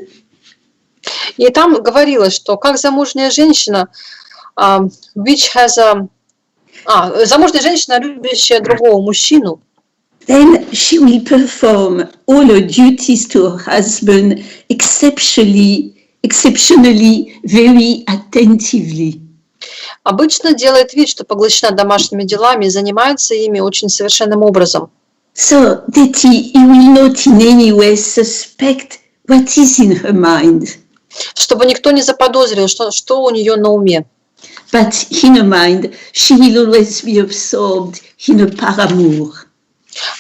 И там говорилось, что как замужняя женщина, замужняя женщина, любящая другого мужчину, then she will perform all her duties to her husband exceptionally very attentively. Обычно делает вид, что поглощена домашними делами и занимается ими очень совершенным образом. so that he will not in any way suspect what is in her mind. Чтобы никто не заподозрил, что у нее на уме. But in her mind, she will always be absorbed in a paramour.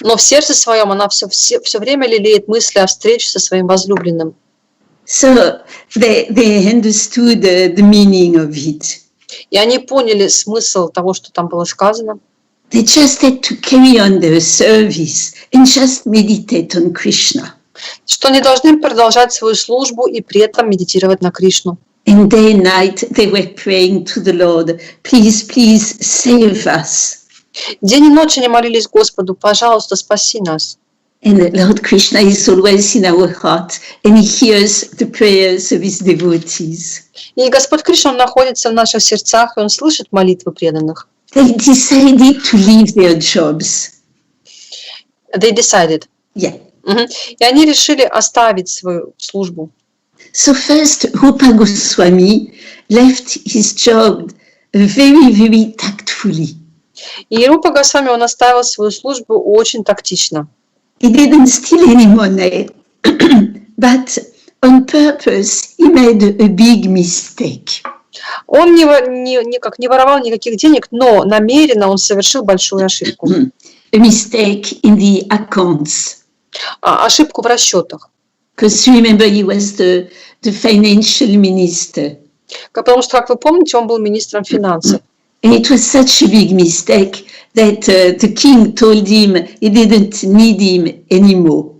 Но в сердце своем она все время лелеет мысли о встрече со своим возлюбленным. So they understood the meaning of it. И они поняли смысл того, что там было сказано. They just had to carry on their service and just meditate on Krishna. Что они должны продолжать свою службу и при этом медитировать на Кришну. And day and night they were praying to the Lord, please, please save us. День и ночь они молились Господу, пожалуйста, спаси нас. And Lord Krishna is always in our heart, and He hears the prayers of His devotees. И Господь Кришна, Он находится в наших сердцах, и Он слышит молитвы преданных. They decided to leave their jobs. They decided. Yeah. И они решили оставить свою службу. So first, Rupa Goswami left his job very, very tactfully. И Рупа Госвами, он оставил свою службу очень тактично. He didn't steal any money, but on purpose he made a big mistake. Он не воровал никаких денег, но намеренно он совершил большую ошибку. A mistake in the accounts. Ошибку в расчетах. Because remember, he was the financial minister. Потому что, как вы помните, он был министром финансов. And it was such a big mistake that the king told him he didn't need him anymore.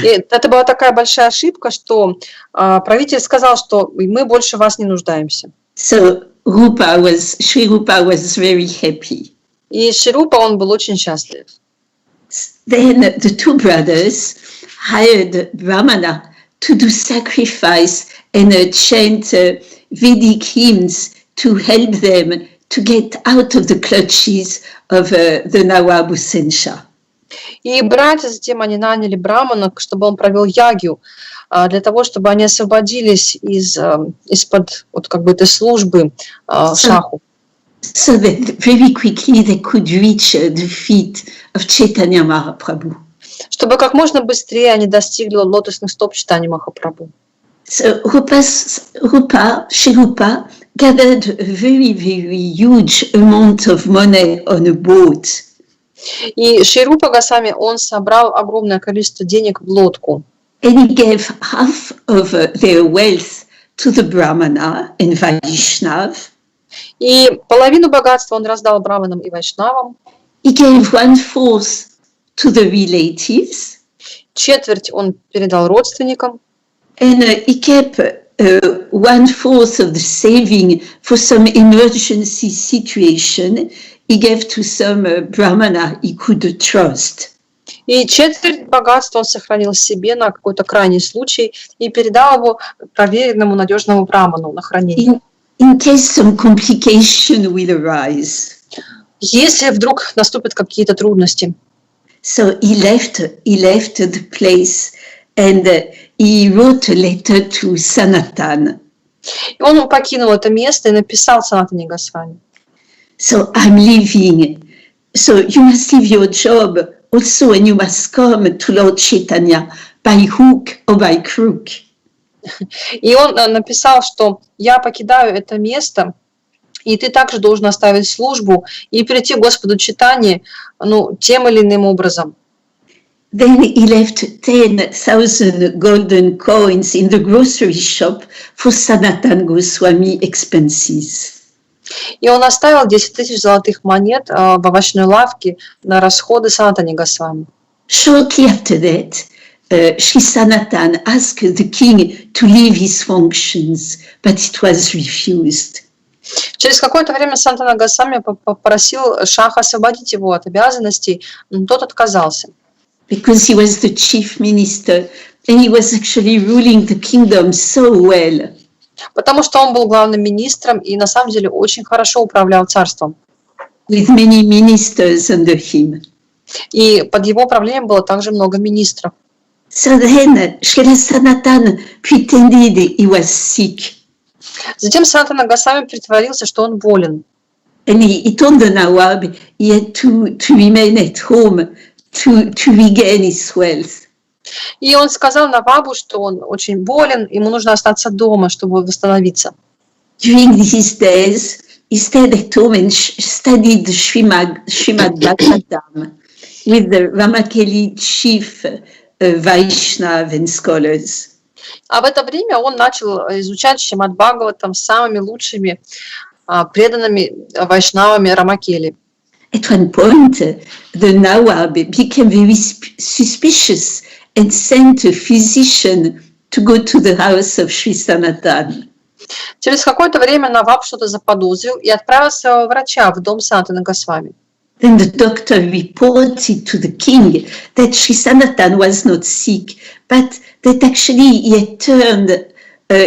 И это была такая большая ошибка, что правитель сказал, что мы больше вас не нуждаемся. So Sri Rupa was very happy. И Шри Рупа, он был очень счастлив. Then the two brothers hired Brahmana to do sacrifice and chant Vedic hymns to help them to get out of the clutches of the Nawab Sensha. И братья, затем они наняли Брамана, чтобы он провел ягью, для того, чтобы они освободились из-под вот как бы этой службы шаху. So that very quickly they could reach the feet of Chaitanya Mahaprabhu. Чтобы как можно быстрее они достигли лотосных стоп Чайтаньи Махапрабху. So Sri Rupa gathered a very, very huge amount of money on a boat. И Шри Рупа Госвами, он собрал огромное количество денег в лодку. And he gave half of their wealth to the Brahmana and Vaishnav. И половину богатства он раздал браманам и вайшнавам. He gave 1/4 to the relatives. Четверть он передал родственникам. And he kept 1/4 of the saving for some emergency situation. He gave to some Brahmana he could trust. И четверть богатства он сохранил себе на какой-то крайний случай и передал его проверенному, надежному браману на хранение. In case some complication will arise. Если вдруг наступят какие-то трудности. So he left the place and he wrote a letter to Sanatan. И он покинул это место и написал Санатане Госвами. So I'm leaving. So you must leave your job also, and you must come to Lord Chaitanya by hook or by crook. И он написал, что я покидаю это место, и ты также должен оставить службу и прийти к Господу Чайтанье, тем или иным образом. Then he left 10,000 golden coins in the grocery shop for Sanatan Goswami expenses. И он оставил 10 000 золотых монет в овощной лавке на расходы Санатани Госвами. Shortly after that, Sri Sanatan asked the king to leave his functions, but it was refused. Через какое-то время Санатана Госвами попросил Шаха освободить его от обязанностей, но тот отказался. Because he was the chief minister and he was actually ruling the kingdom so well. Потому что он был главным министром и на самом деле очень хорошо управлял царством. With many ministers under him. И под его правлением было также много министров. So then Srila Sanatan pretended he was sick. Затем Санатана Госвами притворился, что он болен. And he told the Nawab he had to remain at home to regain his wealth. И он сказал Навабу, что он очень болен, ему нужно остаться дома, чтобы восстановиться. During these days, he stayed at home and studied the Srimad Bhagavatam with the Ramakeli chief Vaishnav and scholars. А в это время он начал изучать Шримад Бхагаватам с самыми лучшими преданными вайшнавами Рамакели. At one point, the Nawab became very suspicious and sent a physician to go to the house of Sri Sanatan. Через какое-то время Наваб что-то заподозрил и отправил своего врача в дом Санатана Госвами. Then the doctor reported to the king that Sri Sanatan was not sick, but that actually he had turned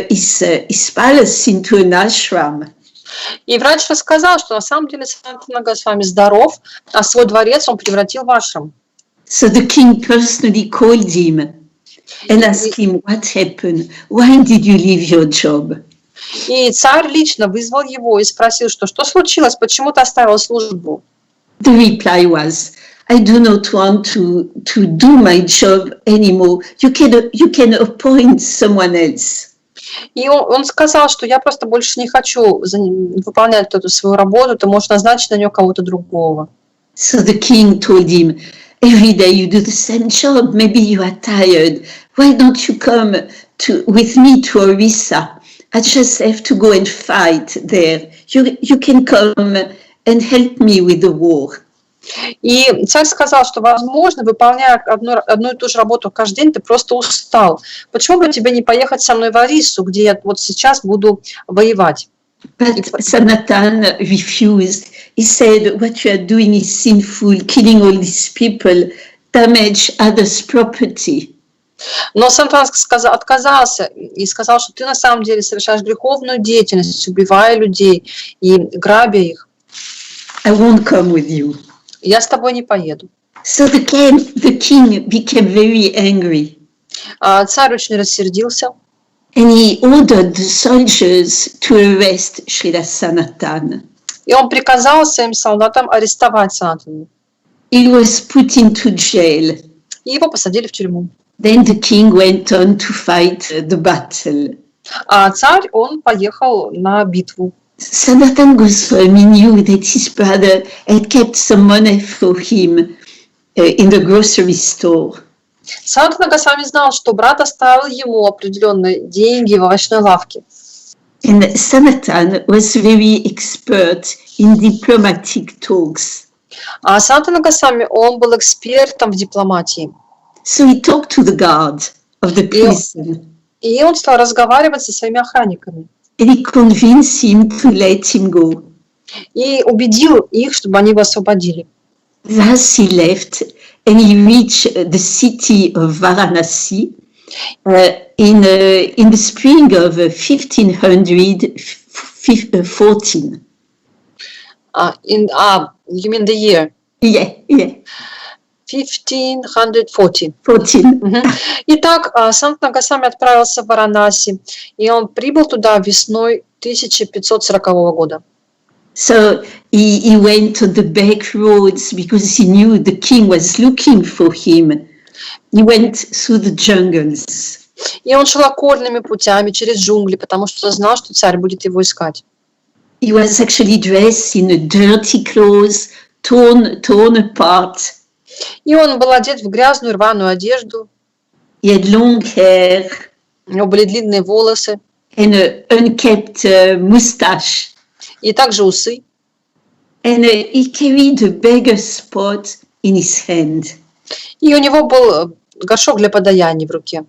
his palace into an ashram. И врач рассказал, что на самом деле Санатана Госвами здоров, а свой дворец он превратил в ашрам. So the king personally called him and asked him what happened. Why did you leave your job? И царь лично вызвал его и спросил, что случилось, почему ты оставил службу? The reply was, I do not want to do my job anymore. You can appoint someone else. И он сказал, что я просто больше не хочу выполнять эту свою работу, ты можешь назначить на нее кого-то другого. So the king told him, every day you do the same job, maybe you are tired. Why don't you come with me to Orissa? I just have to go and fight there. You can come and help me with the war. И царь сказал, что, возможно, выполняя одну и ту же работу каждый день, ты просто устал. Почему бы тебе не поехать со мной в Ориссу, где я вот сейчас буду воевать? But Sanatan refused. He said, what you are doing is sinful, killing all these people, damage others' property. Но Санатан отказался и сказал, что ты на самом деле совершаешь греховную деятельность, убивая людей и грабя их. I won't come with you. Я с тобой не поеду. So the king became very angry. Царь очень рассердился. And he ordered the soldiers to arrest Srila Sanatan. И он приказал своим солдатам арестовать Санатана. He was put into jail. И его посадили в тюрьму. Then the king went on to fight the battle. А царь, он поехал на битву. Sanatan Goswami knew that his brother had kept some money for him in the grocery store. Санатана Госвами знал, что брат оставил ему определенные деньги в овощной лавке. And Sanatan was very expert in diplomatic talks. А Санатана Госвами, он был экспертом в дипломатии. So he talked to the guard of the prison. И он стал разговаривать со своими охранниками. And he convinced him to let him go. И убедил их, чтобы они его освободили. Thus he left and he reached the city of Varanasi in the spring of 1514. You mean the year? Yeah. 1514. 14. Итак, Санатана Госвами отправился в Варанаси, и он прибыл туда весной 1540 года. So he went on the back roads because he knew the king was looking for him. He went through the jungles. И он шел окольными путями через джунгли, потому что знал, что царь будет его искать. He was actually dressed in a dirty clothes, torn apart. И он был одет в грязную рваную одежду. He had long hair. У него были длинные волосы. And an unkept mustache. И также усы. And he carried a beggar's pot in his hand. И у него был горшок для подаяния в руке.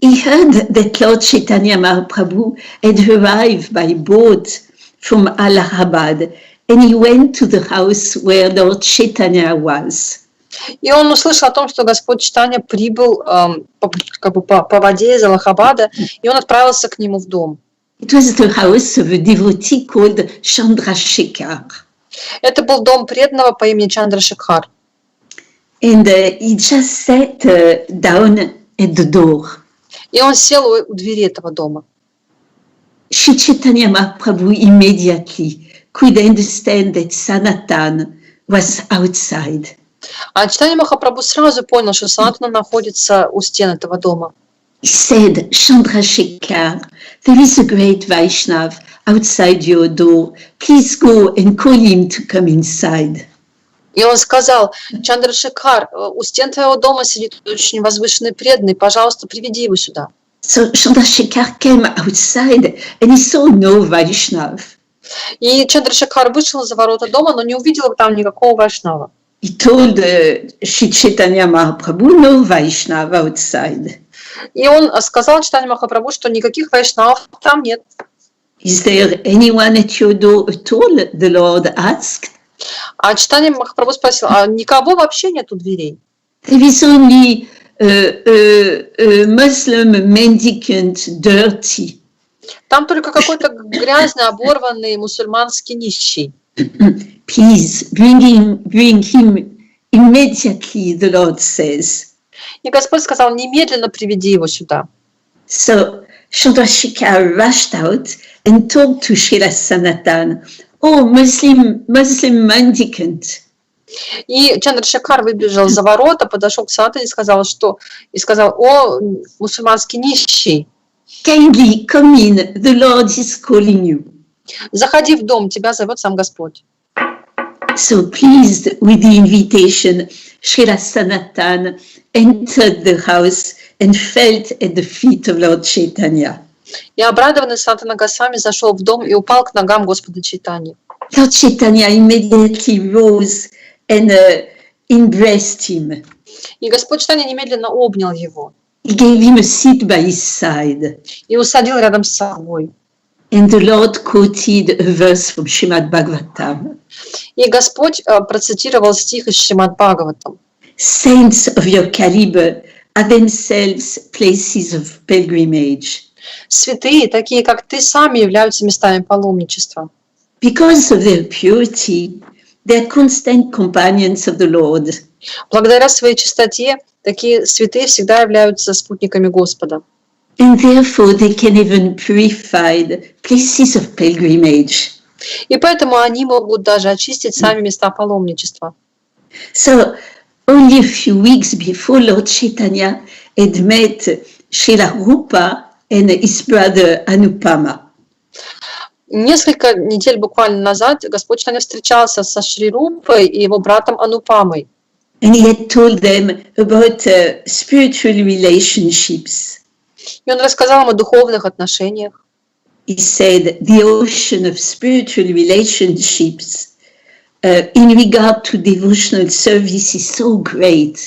He heard that Lord Чайтанья-чаритамрите had arrived by boat from Allahabad, and he went to the house where Lord Chaitanya was. И он услышал о том, что Господь Чайтанья прибыл по воде из Аллахабада, и он отправился к нему в дом. It was the house of a devotee called Chandrasekhar. Это был дом преданного по имени Чандрашекхар. And he just sat down at the door. И он сел у двери этого дома. Sri Chaitanya-Mahaprabhu immediately could understand that Sanatan was outside. А Чайтанья Махапрабху сразу понял, что Санатана находится у стен этого дома. He said, Chandrasekhar, there is a great Vaishnav outside your door. Please go and call him to come inside. И он сказал: Чандрашекхар, у стен твоего дома сидит очень возвышенный преданный, пожалуйста, приведи его сюда. So Chandrasekhar came outside and he saw no Vaishnav. И Чандрашекхар вышел за ворота дома, но не увидел там никакого вайшнава. He told Shri Chaitanya Mahaprabhu, no Vaishnav outside. И он сказал Чайтанье Махапрабху, что никаких вайшнавов там нет. Is there anyone at your door at all? The Lord asked. А Чайтанье Махапрабху спросил: а никого вообще нет у дверей? There is only a Muslim mendicant, dirty. Там только какой-то грязный, оборванный мусульманский нищий. Please bring him immediately, the Lord says. И Господь сказал: немедленно приведи его сюда. So Chandrasekhar rushed out and talked to Srila Sanatana. Oh, Muslim mendicant. И Чандрашекхар выбежал за ворота, подошел к Санатане и сказал: о, мусульманский нищий, Kindly come in, the Lord is calling you. заходи в дом, тебя зовет сам Господь. So pleased with the invitation, Srila Sanatana entered the house and felt at the feet of Lord Chaitanya. И обрадованный Санатана Госвами зашел в дом и упал к ногам Господа Чайтаньи. Lord Chaitanya immediately rose and embraced him. И Господь Чайтанья немедленно обнял его. He gave him a seat by his side. И усадил рядом с собой. And the Lord quoted a verse from Srimad Bhagavatam. И Господь процитировал стих из Шримад Бхагаватам. Saints of your caliber are themselves places of pilgrimage. Святые, такие как ты, сами являются местами паломничества. Because of their purity, they are constant companions of the Lord. Благодаря своей чистоте, такие святые всегда являются спутниками Господа. And therefore they can even purify the places of pilgrimage. И поэтому они могут даже очистить сами места паломничества. So only a few weeks before, Lord Chaitanya had met Srila Rupa and his brother Anupama. Несколько недель буквально назад Господь Чайтанья встречался со Шри Рупой и его братом Анупамой. And he had told them about spiritual relationships. И он рассказал им о духовных отношениях. He said the ocean of spiritual relationships in regard to devotional service is so great.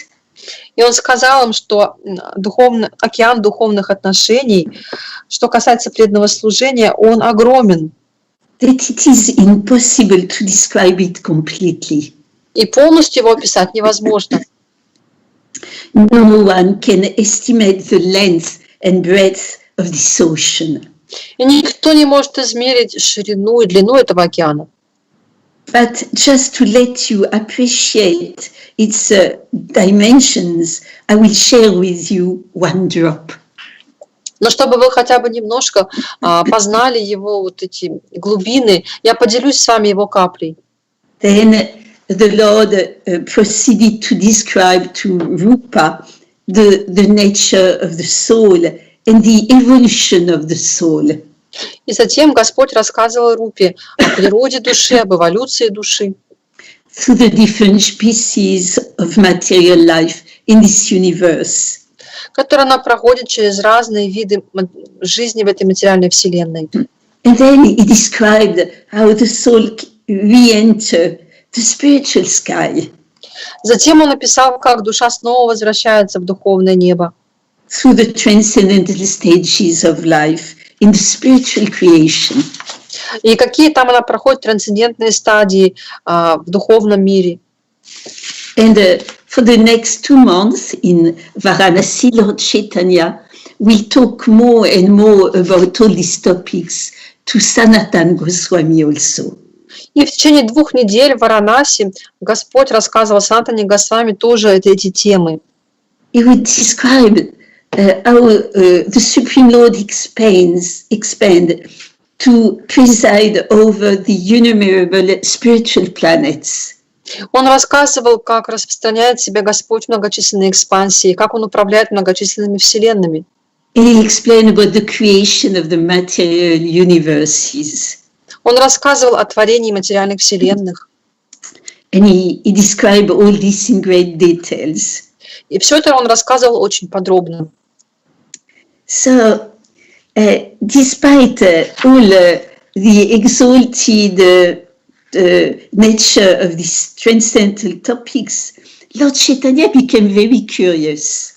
И он сказал им, что океан духовных отношений, что касается преданного служения, он огромен. That it is impossible to describe it completely. И полностью его описать невозможно. No one can estimate the length and breadth of this ocean. И никто не может измерить ширину и длину этого океана. But just to let you appreciate its dimensions, I will share with you one drop. Но чтобы вы хотя бы немножко познали его вот эти глубины, я поделюсь с вами его каплей. Then the Lord proceeded to describe to Rupa the nature of the soul and the evolution of the soul. И затем Господь рассказывал Рупе о природе души, об эволюции души. Through the different species of material life in this universe. Которую она проходит через разные виды жизни в этой материальной вселенной. And then he described how the soul re-enter the spiritual sky. Затем он описал, как душа снова возвращается в духовное небо. Through the transcendental stages of life in the spiritual creation. И какие там она проходит трансцендентные стадии в духовном мире. And for the next 2 months in Varanasi, Lord Chaitanya will talk more and more about all these topics to Sanatana Goswami also. И в течение 2 недель в Варанаси Господь рассказывал Санатане Госвами тоже эти темы. He would describe how the Supreme Lord expand to preside over the innumerable spiritual planets. Он рассказывал, как распространяет себя Господь в многочисленной экспансии, как Он управляет многочисленными вселенными. And he explained about the creation of the material universes. Он рассказывал о творении материальных вселенных. And he described all this in great details. И все это он рассказывал очень подробно. So, despite all the exalted nature of these transcendental topics, Lord Chaitanya became very curious.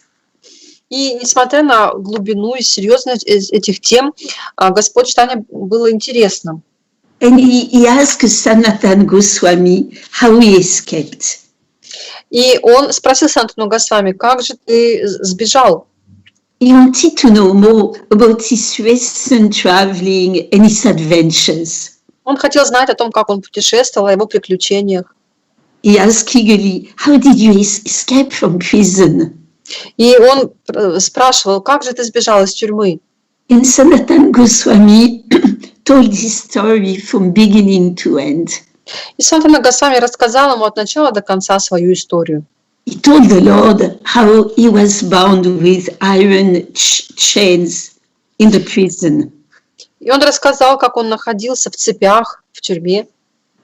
И несмотря на глубину и серьезность этих тем, Господь Чайтанья было интересно. And he asked Sanatana Goswami how he escaped. И он спросил Санатану Госвами, как же ты сбежал? He wanted to know more about his recent traveling and his adventures. Он хотел знать о том, как он путешествовал, о его приключениях. He asked eagerly, how did you escape from prison? И он спрашивал, как же ты сбежал из тюрьмы? And Sanatana Goswami told his story from beginning to end. И Санатана Госвами рассказал ему от начала до конца свою историю. He told the Lord how he was bound with iron chains in the prison. И он рассказал, как он находился в цепях в тюрьме.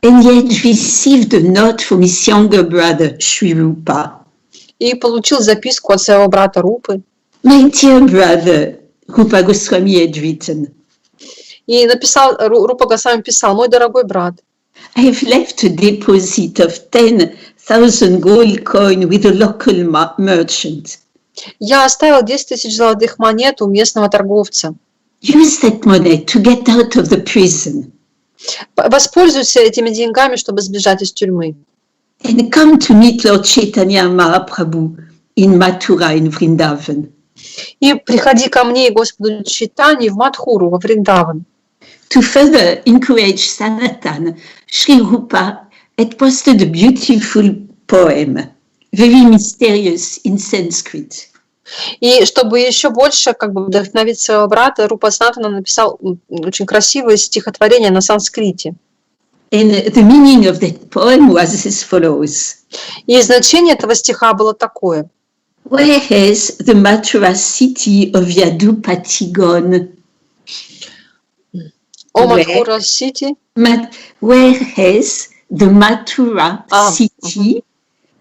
And yet received a note from his younger brother, Sri Rupa. И получил записку от своего брата Рупы. My dear brother, Rupa Goswami had written. И написал, Рупа Госвами писал, мой дорогой брат, I have left a deposit of 10,000 gold coin with a local merchant. я оставил 10 тысяч золотых монет у местного торговца. Use that money to get out of the prison. Воспользуйся этими деньгами, чтобы сбежать из тюрьмы. And come to meet Lord Chaitanya Mahaprabhu in Mathura, in Vrindavan. И приходи ко мне и Господу Чайтанье в Мадхуру, во Вриндаван. To further encourage Sanatana, Sri Rupa had posted a beautiful poem, very mysterious in Sanskrit. И чтобы еще больше вдохновить своего брата, Рупа Санатана написал очень красивое стихотворение на санскрите. And the meaning of that poem was as follows. И значение этого стиха было такое. Where has the Mathura city of Yadupati gone? О Мадхура Сити. Where has the Mathura city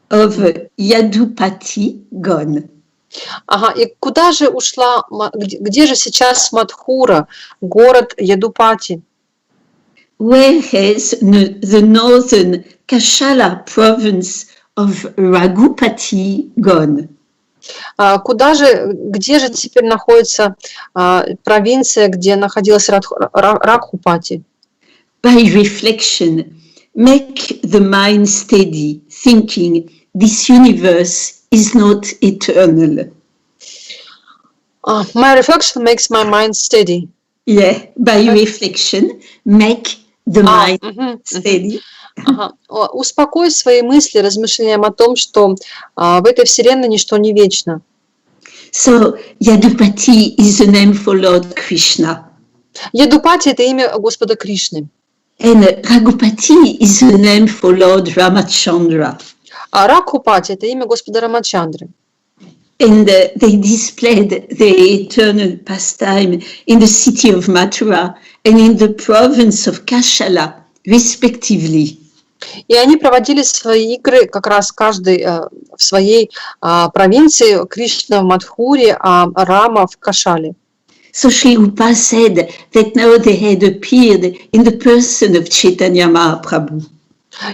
of Yadupati gone? Ага, и куда же ушла, где же сейчас Мадхура, город Ядупати? Where has the northern Kashala province of Raghupati gone? Где же теперь находится провинция, где находилась Рагхупати? By reflection, make the mind steady, thinking this universe is not eternal. My reflection makes my mind steady. Yeah, by reflection, make the mind steady. Ага. Успокой свои мысли размышлением о том, что в этой вселенной ничто не вечно. So, Yadupati is the name for Lord Krishna. Ядупати – это имя Господа Кришны. And Raghupati is the name for Lord Ramachandra. А Рагхупати – это имя Господа Рамачандры. And they displayed their eternal pastime in the city of Mathura and in the province of Kashala, respectively. И они проводили свои игры как раз каждый в своей провинции, Кришна в Мадхуре, а Рама в Кашале. So Sri Rupa said that now they had appeared in the person of Chaitanya Mahaprabhu.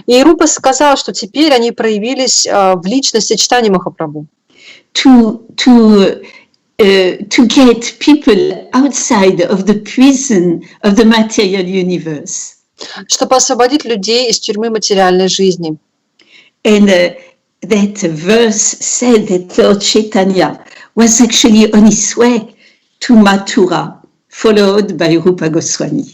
И Рупа сказал, что теперь они проявились в личности Чайтаньи Махапрабху. To get people outside of the prison of the material universe. Чтобы освободить людей из тюрьмы материальной жизни. And that verse said that Lord Chaitanya was actually on his way to Mathura, followed by Rupa Goswami.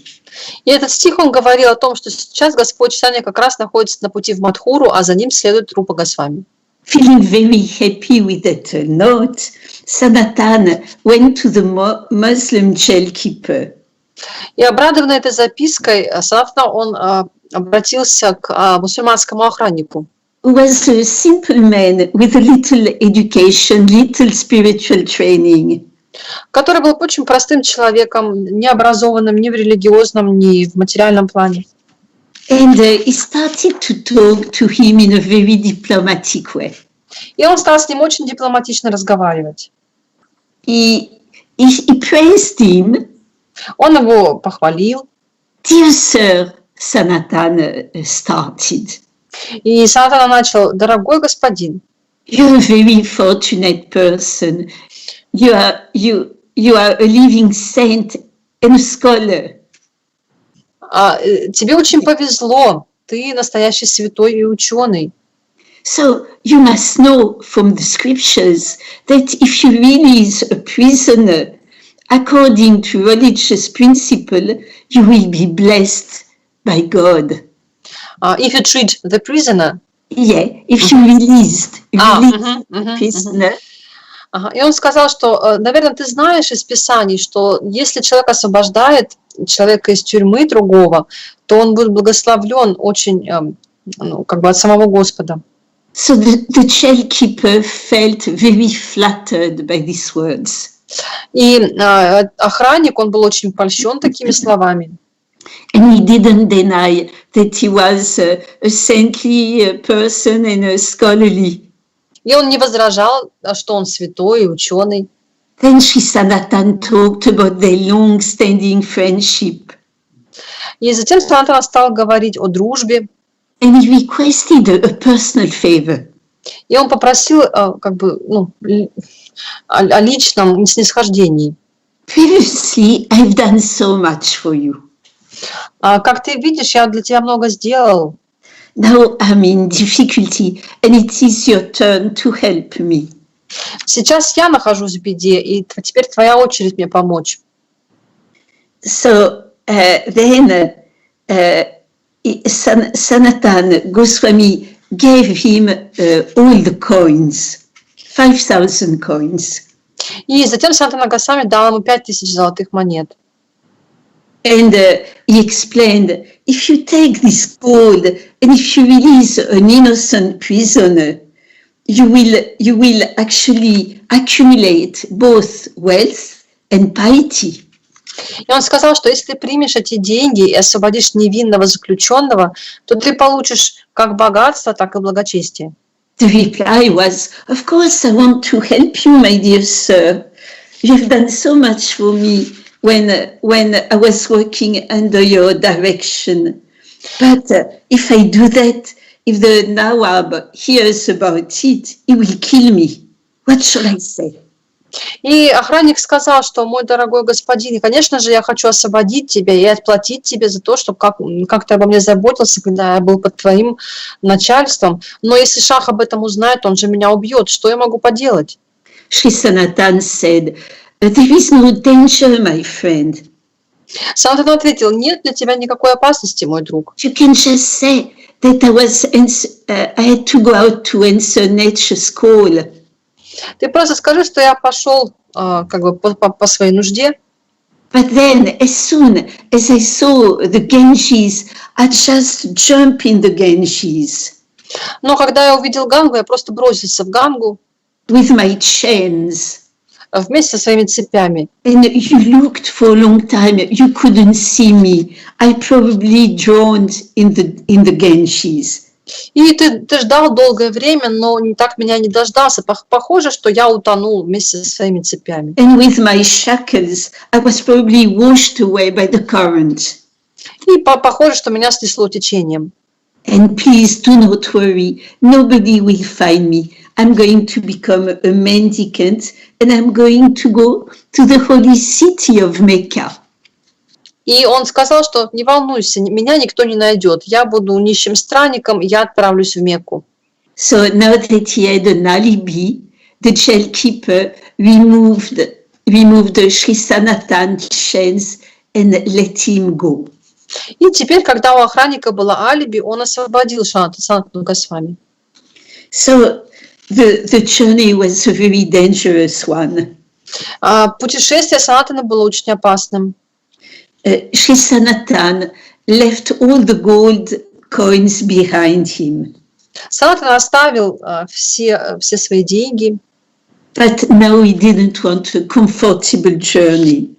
И этот стих, он говорил о том, что сейчас Господь Чайтанья как раз находится на пути в Мадхуру, а за ним следует Рупа Госвами. Feeling very happy with that note, Sanatana went to the Muslim jail keeper. И обрадованный этой запиской, Санатана, он обратился к мусульманскому охраннику, was a simple man with a little education, little spiritual training. который был очень простым человеком, не образованным ни в религиозном, ни в материальном плане. And he started to talk to him in a very diplomatic way. И он стал с ним очень дипломатично разговаривать. He praised him. Он его похвалил. Dear sir, Sanatana started. И Санатана начал: дорогой господин, you're a very fortunate person. You are a living saint and a scholar. Тебе очень повезло, ты настоящий святой и ученый. So you must know from the scriptures that if you release a prisoner according to religious principle, you will be blessed by God. If you treat the prisoner. Yeah, if you release prisoner. И он сказал, что, наверное, ты знаешь из Писаний, что если человек освобождает человека из тюрьмы другого, то он будет благословлен очень, как бы от самого Господа. So the jail keeper felt very flattered by these words. И охранник, он был очень польщен такими словами. And he didn't deny that he was a saintly person and a scholarly. И он не возражал, что он святой и ученый. Then Sri Sanatan talked about their long-standing friendship. И затем Санатана стал говорить о дружбе. And he requested a personal favor. И он попросил, как бы, о личном снисхождении. Previously, I've done so much for you. Как ты видишь, я для тебя много сделал. Now I'm in difficulty, and it is your turn to help me. Сейчас я нахожусь в беде, и теперь твоя очередь мне помочь. So then Sanatan Goswami gave him all the coins, 5,000 coins. И затем Санатана Госвами дал ему 5000 золотых монет. And he explained, if you take this gold and if you release an innocent prisoner, you will actually accumulate both wealth and piety. И он сказал, что если ты примешь эти деньги и освободишь невинного заключенного, то ты получишь как богатство, так и благочестие. The reply was, of course, I want to help you, my dear sir. You have done so much for me when I was working under your direction. But if I do that, if the Nawab hears about it, he will kill me. What shall I say? И охранник сказал, что, мой дорогой господин, конечно же, я хочу освободить тебя и отплатить тебе за то, что как ты обо мне заботился, когда я был под твоим начальством. Но если Шах об этом узнает, он же меня убьет. Что я могу поделать? Sri Sanatan said, there is no danger, my friend. Санатан ответил, нет для тебя никакой опасности, мой друг. You can just say that I had to go out to answer nature's call. Ты просто скажи, что я пошел как бы по своей нужде. But then, as soon as I saw the Ganges, I just jumped in the Ganges. Но когда я увидел Гангу, я просто бросился в Гангу. With my chains. Вместе со своими цепями. And you looked for a long time. You couldn't see me. I probably drowned in the Ganges. И ты ждал долгое время, но так меня не дождался. Похоже, что я утонул вместе со своими цепями. And with my shackles, I was probably washed away by the current. И похоже, что меня снесло течением. And please do not worry. Nobody will find me. I'm going to become a mendicant and I'm going to go to the holy city of Mecca. И он сказал, что не волнуйся, меня никто не найдет. Я буду нищим странником, я отправлюсь в Мекку. So now that he had an alibi, the jail keeper removed the Sri Sanatan chains and let him go. И теперь, когда у охранника было алиби, он освободил Санатану Госвами. So the journey was a very dangerous one. Путешествие Санатаны было очень опасным. Sri Sanatan left all the gold coins behind him. Санатан оставил все свои деньги. But now he didn't want a comfortable journey.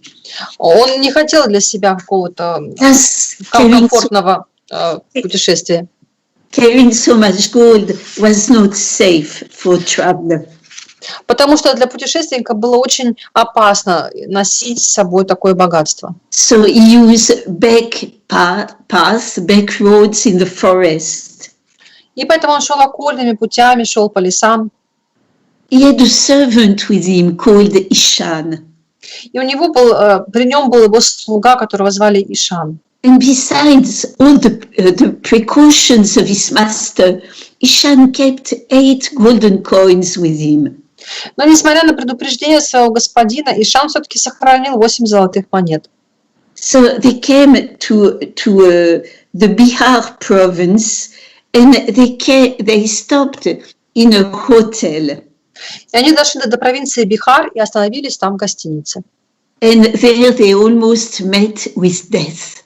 Он не хотел для себя какого-то комфортного путешествия. Carrying so much gold was not safe for a traveler. Потому что для путешественника было очень опасно носить с собой такое богатство. So he used back roads in the forest. И поэтому он шел окольными путями, шел по лесам. He had a servant with him called Ishan. И у него был, при нем был его слуга, которого звали Ишан. And besides all the precautions of his master, Ishan kept 8 golden coins with him. Но несмотря на предупреждение своего господина, Ишан все-таки сохранил 8 золотых монет. So they came to the Bihar province, and they stopped in a hotel. И они дошли до провинции Бихар и остановились там в гостинице. And there they almost met with death.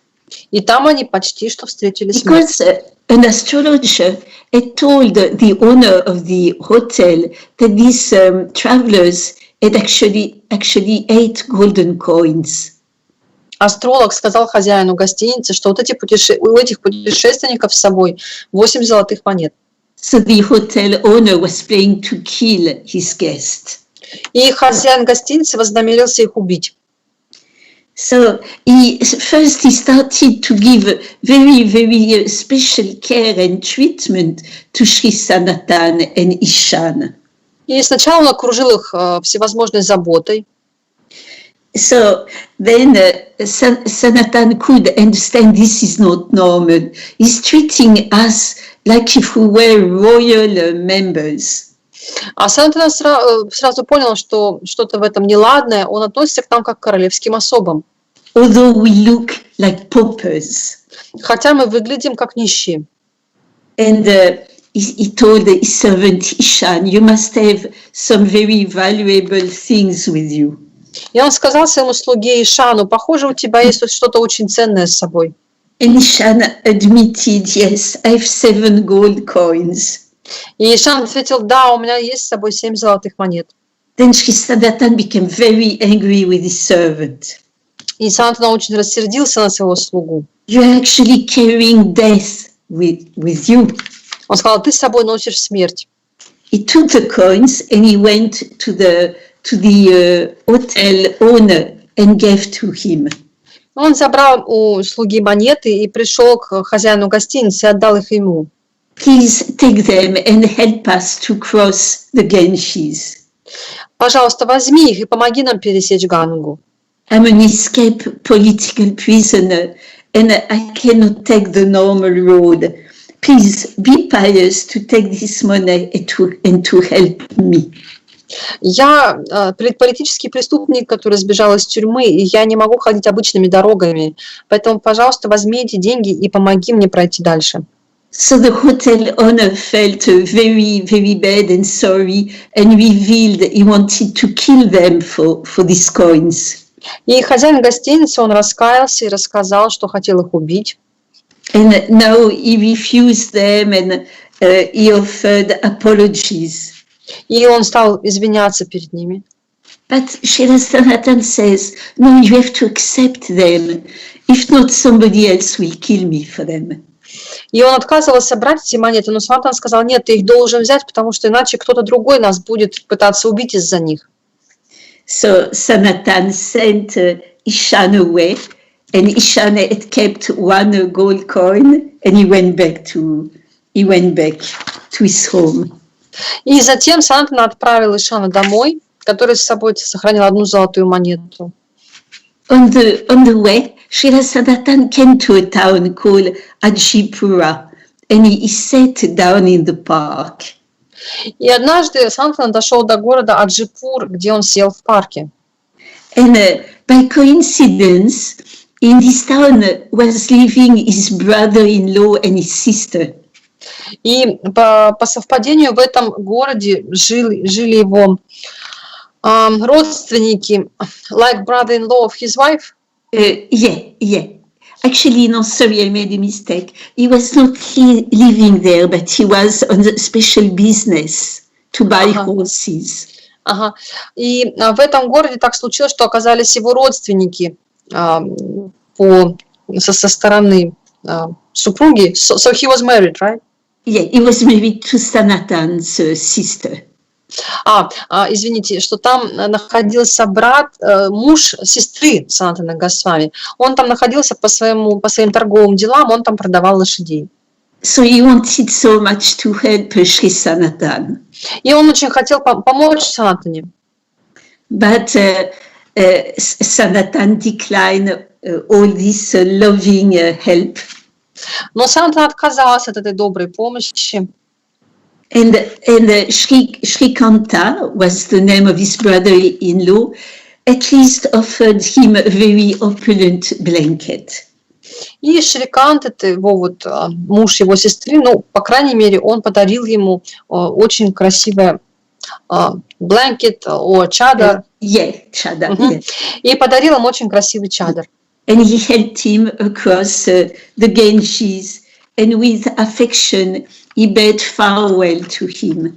И там они почти что встретили смерть. Because an astrologer had told the owner of the hotel that these travelers had actually 8 golden coins. Астролог сказал хозяину гостиницы, что вот у этих путешественников с собой 8 золотых монет. So the hotel owner was planning to kill his guest. И хозяин гостиницы вознамерился их убить. So first he started to give very, very special care and treatment to Sri Sanatan and Ishan. И сначала он окружил их всевозможной заботой. So then Sanatan could understand this is not normal. He's treating us like if we were royal members. А Санатан сразу понял, что что-то в этом неладное. Он относится к нам как к королевским особам. Although we look like paupers. Хотя мы выглядим как нищие. And he told his servant Ishan, you must have some very valuable things with you. И он сказал своему слуге Ишану, похоже, у тебя есть что-то очень ценное с собой. And Ishan admitted, yes, I have 7 gold coins. И Ишан ответил, да, у меня есть с собой 7 золотых монет. Then Sri Sanatan became very angry with his servant. И Санатан очень рассердился на своего слугу. You're actually carrying death with you. Он сказал, ты с собой носишь смерть. He took the coins and he went to the hotel owner and gave to him. Он забрал у слуги монеты и пришел к хозяину гостиницы и отдал их ему. Please take them and help us to cross the Ganges. Пожалуйста, возьми их и помоги нам пересечь Гангу. I'm an escaped political prisoner and I cannot take the normal road. Please be pious to take this money and to help me. Я политический преступник, который сбежал из тюрьмы, и я не могу ходить обычными дорогами. Поэтому, пожалуйста, возьми эти деньги и помоги мне пройти дальше. So the hotel owner felt very, very bad and sorry and revealed he wanted to kill them for these coins. И хозяин гостиницы, он раскаялся и рассказал, что хотел их убить. And now he refused them and he offered apologies. И он стал извиняться перед ними. But Sri Sanatan says, no, you have to accept them. If not, somebody else will kill me for them. И он отказывался брать эти монеты, но Санатан сказал, нет, ты их должен взять, потому что иначе кто-то другой нас будет пытаться убить из-за них. So Sanatan sent Ishan away, and Ishan had kept 1 gold coin, and he went back to his home. И затем Санатан отправил Ишана домой, который с собой сохранил 1 золотую монету. On the way, Sri Sanatan came to a town called Ajipura, and he sat down in the park. И однажды Санатан дошел до города Аджипур, где он сел в парке. And by coincidence, in this town was living his brother-in-law and his sister. И по совпадению в этом городе жили его родственники, like brother-in-law of his wife. Yeah. Actually, no, sorry, I made a mistake. He was not living there, but he was on a special business to buy horses. Ага. И в этом городе так случилось, что оказались его родственники со стороны супруги. So he was married, right? Yeah, he was married to Sanatan's sister. Извините, что там находился брат, муж сестры Санатана Госвами. Он там находился по своим торговым делам, он там продавал лошадей. So he wanted so much to help Sri Sanatan. И он очень хотел помочь Санатане. But Sanatan declined all this loving help. Но Санатан отказался от этой доброй помощи. And Sri Kanta was the name of his brother-in-law, at least offered him a very opulent blanket. И Шрикант, это его муж его сестры, ну, по крайней мере, он подарил ему очень красивое blanket, чадар. Чадар. И подарил ему очень красивый чадар. And he helped him across the Ganges, and with affection he bade farewell to him.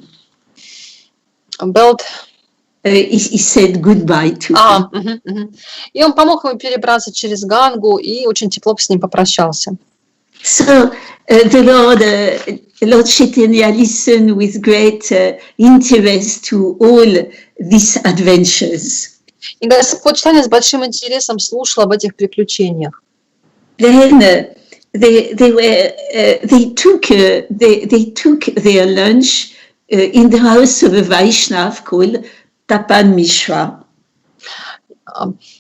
He said goodbye to him. И он помог ему перебраться через Гангу и очень тепло с ним попрощался. So the Lord Chaitanya listened with great interest to all these adventures. И Господь Чайтанья с большим интересом слушал об этих приключениях. Then they took their lunch in the house of a Vaishnav called Tapan Mishra.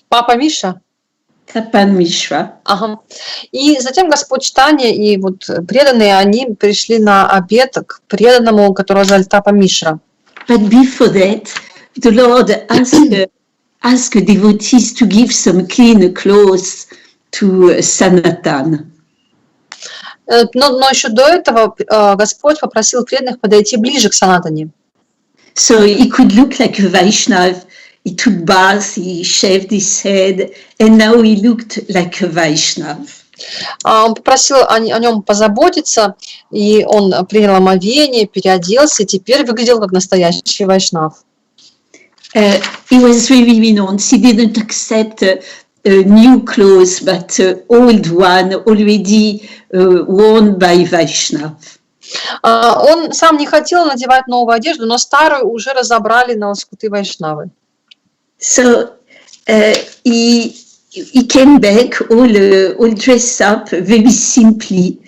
Папа Миша? Tapan Mishra. Ага. И затем Господь Чайтанья и преданные, они пришли на обед к преданному, которого звали Тапа Мишра. But before that, the Lord asked devotees to give some clean clothes to Sanatan. Но еще до этого Господь попросил преданных подойти ближе к Санатане. So he could look like a Vaishnav. He took bath, he shaved his head, and now he looked like a Vaishnav. Он попросил о нем позаботиться, и он принял омовение, переоделся, и теперь выглядел как настоящий Вайшнав. He was very renounced. He didn't accept new clothes, but old one already worn by Vaishnav. Он сам не хотел надевать новую одежду, но старую уже разобрали на лоскуты Вайшнавы. So he came back all dressed up very simply,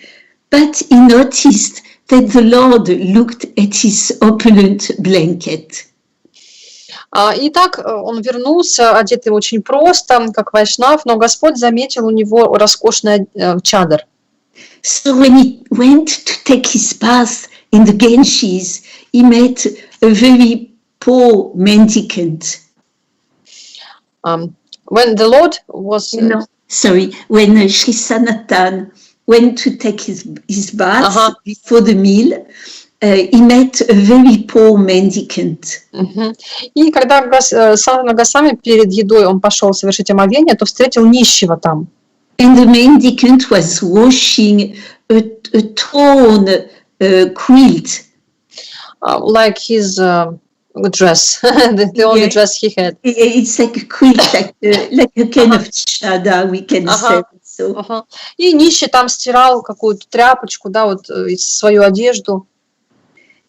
but he noticed that the Lord looked at his opulent blanket. И так он вернулся, одетый очень просто, как Вайшнав, но Господь заметил у него роскошный чадар. So when he went to take his bath in the Ganges, he met a very poor mendicant. When the Lord was... when Sri Sanatan went to take his bath before the meal, he met a very poor mendicant. И когда Санатана Госвами перед едой он пошел совершить омовение, то встретил нищего там. And the mendicant was washing a torn quilt. Like his dress, the only dress he had. It's like a quilt, like a kind of chada, we can say. So. И нищий там стирал какую-то тряпочку, свою одежду.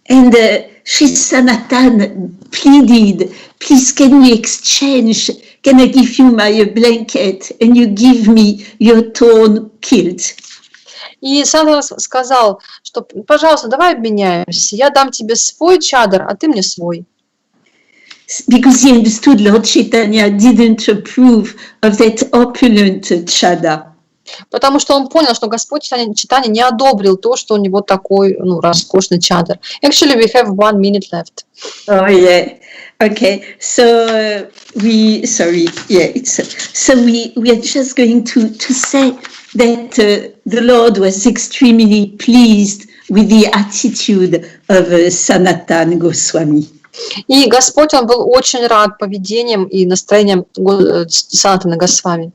And Sri Sanatan pleaded, please can we exchange? Can I give you my blanket and you give me your torn kilt? И Санатан сказал, что, пожалуйста, давай обменяемся. Я дам тебе свой чадр, а ты мне свой. Because he understood Lord Chaitanya didn't approve of that opulent chada. Потому что он понял, что Господь Чайтанья не одобрил то, что у него такой, роскошный чадр. Actually, we have 1 minute left. Oh yeah. Okay. So we are just going to say that the Lord was extremely pleased with the attitude of Sanatan Goswami. И Господь, он был очень рад поведением и настроением Санатана Госвами.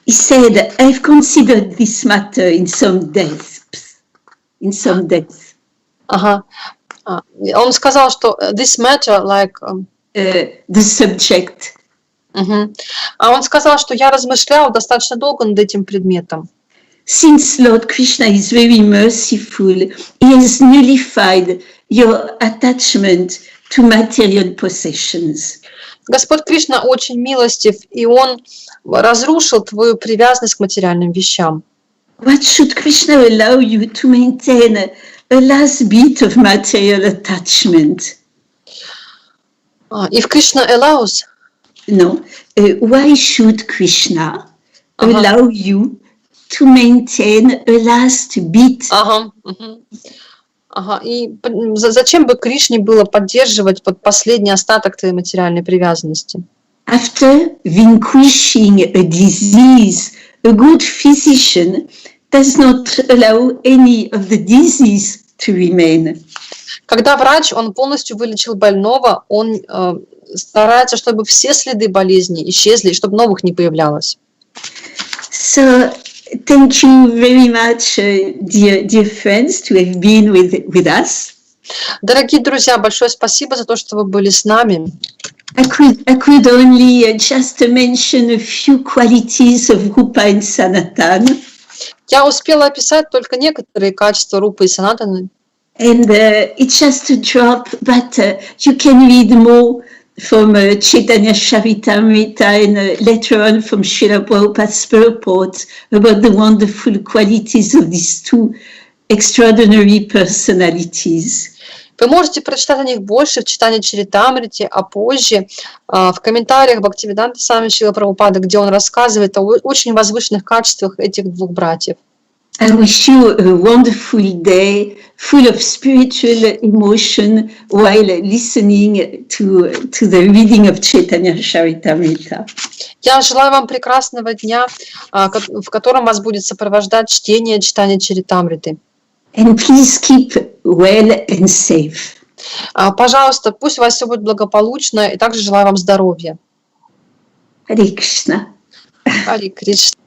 he said, I've considered this matter in some depths. In some depths. Ага. Он сказал, что this matter, like... the subject. А он сказал, что я размышлял достаточно долго над этим предметом. Since Lord Krishna is very merciful, he has nullified your attachment to material possessions. Господь Кришна очень милостив, и Он разрушил твою привязанность к материальным вещам. What should Krishna allow you to maintain a last bit of material attachment? If Krishna allows? No. Why should Krishna allow you to maintain a last bit? И зачем бы Кришне было поддерживать под последний остаток твоей материальной привязанности? After vanquishing a disease, a good physician does not allow any of the disease to remain. Когда врач, он полностью вылечил больного, он старается, чтобы все следы болезни исчезли, и чтобы новых не появлялось. So, thank you very much, dear friends, to have been with us. Дорогие друзья, большое спасибо за то, что вы были с нами. I could only just mention a few qualities of Rupa and Sanatana. Я успела описать только некоторые качества Рупы и Санатаны. And it's just a drop, but you can read more from Chайтanья-чаритамрite and later on from Srila Prabhupada's purport about the wonderful qualities of these two extraordinary personalities. Вы можете прочитать о них больше в Чайтанья-чаритамрите, а позже в комментариях Бхактивиданта Свами Шрила Прабхупады, где он рассказывает о очень возвышенных качествах этих двух братьев. I wish you a wonderful day, full of spiritual emotion while listening to the reading of Чайтанья-чаритамрите. Я желаю вам прекрасного дня, в котором вас будет сопровождать чтение Чайтанья-чаритамриты. And please keep well and safe. Пожалуйста, пусть у вас все будет благополучно, и также желаю вам здоровья. Hare Krishna. Харе Кришна.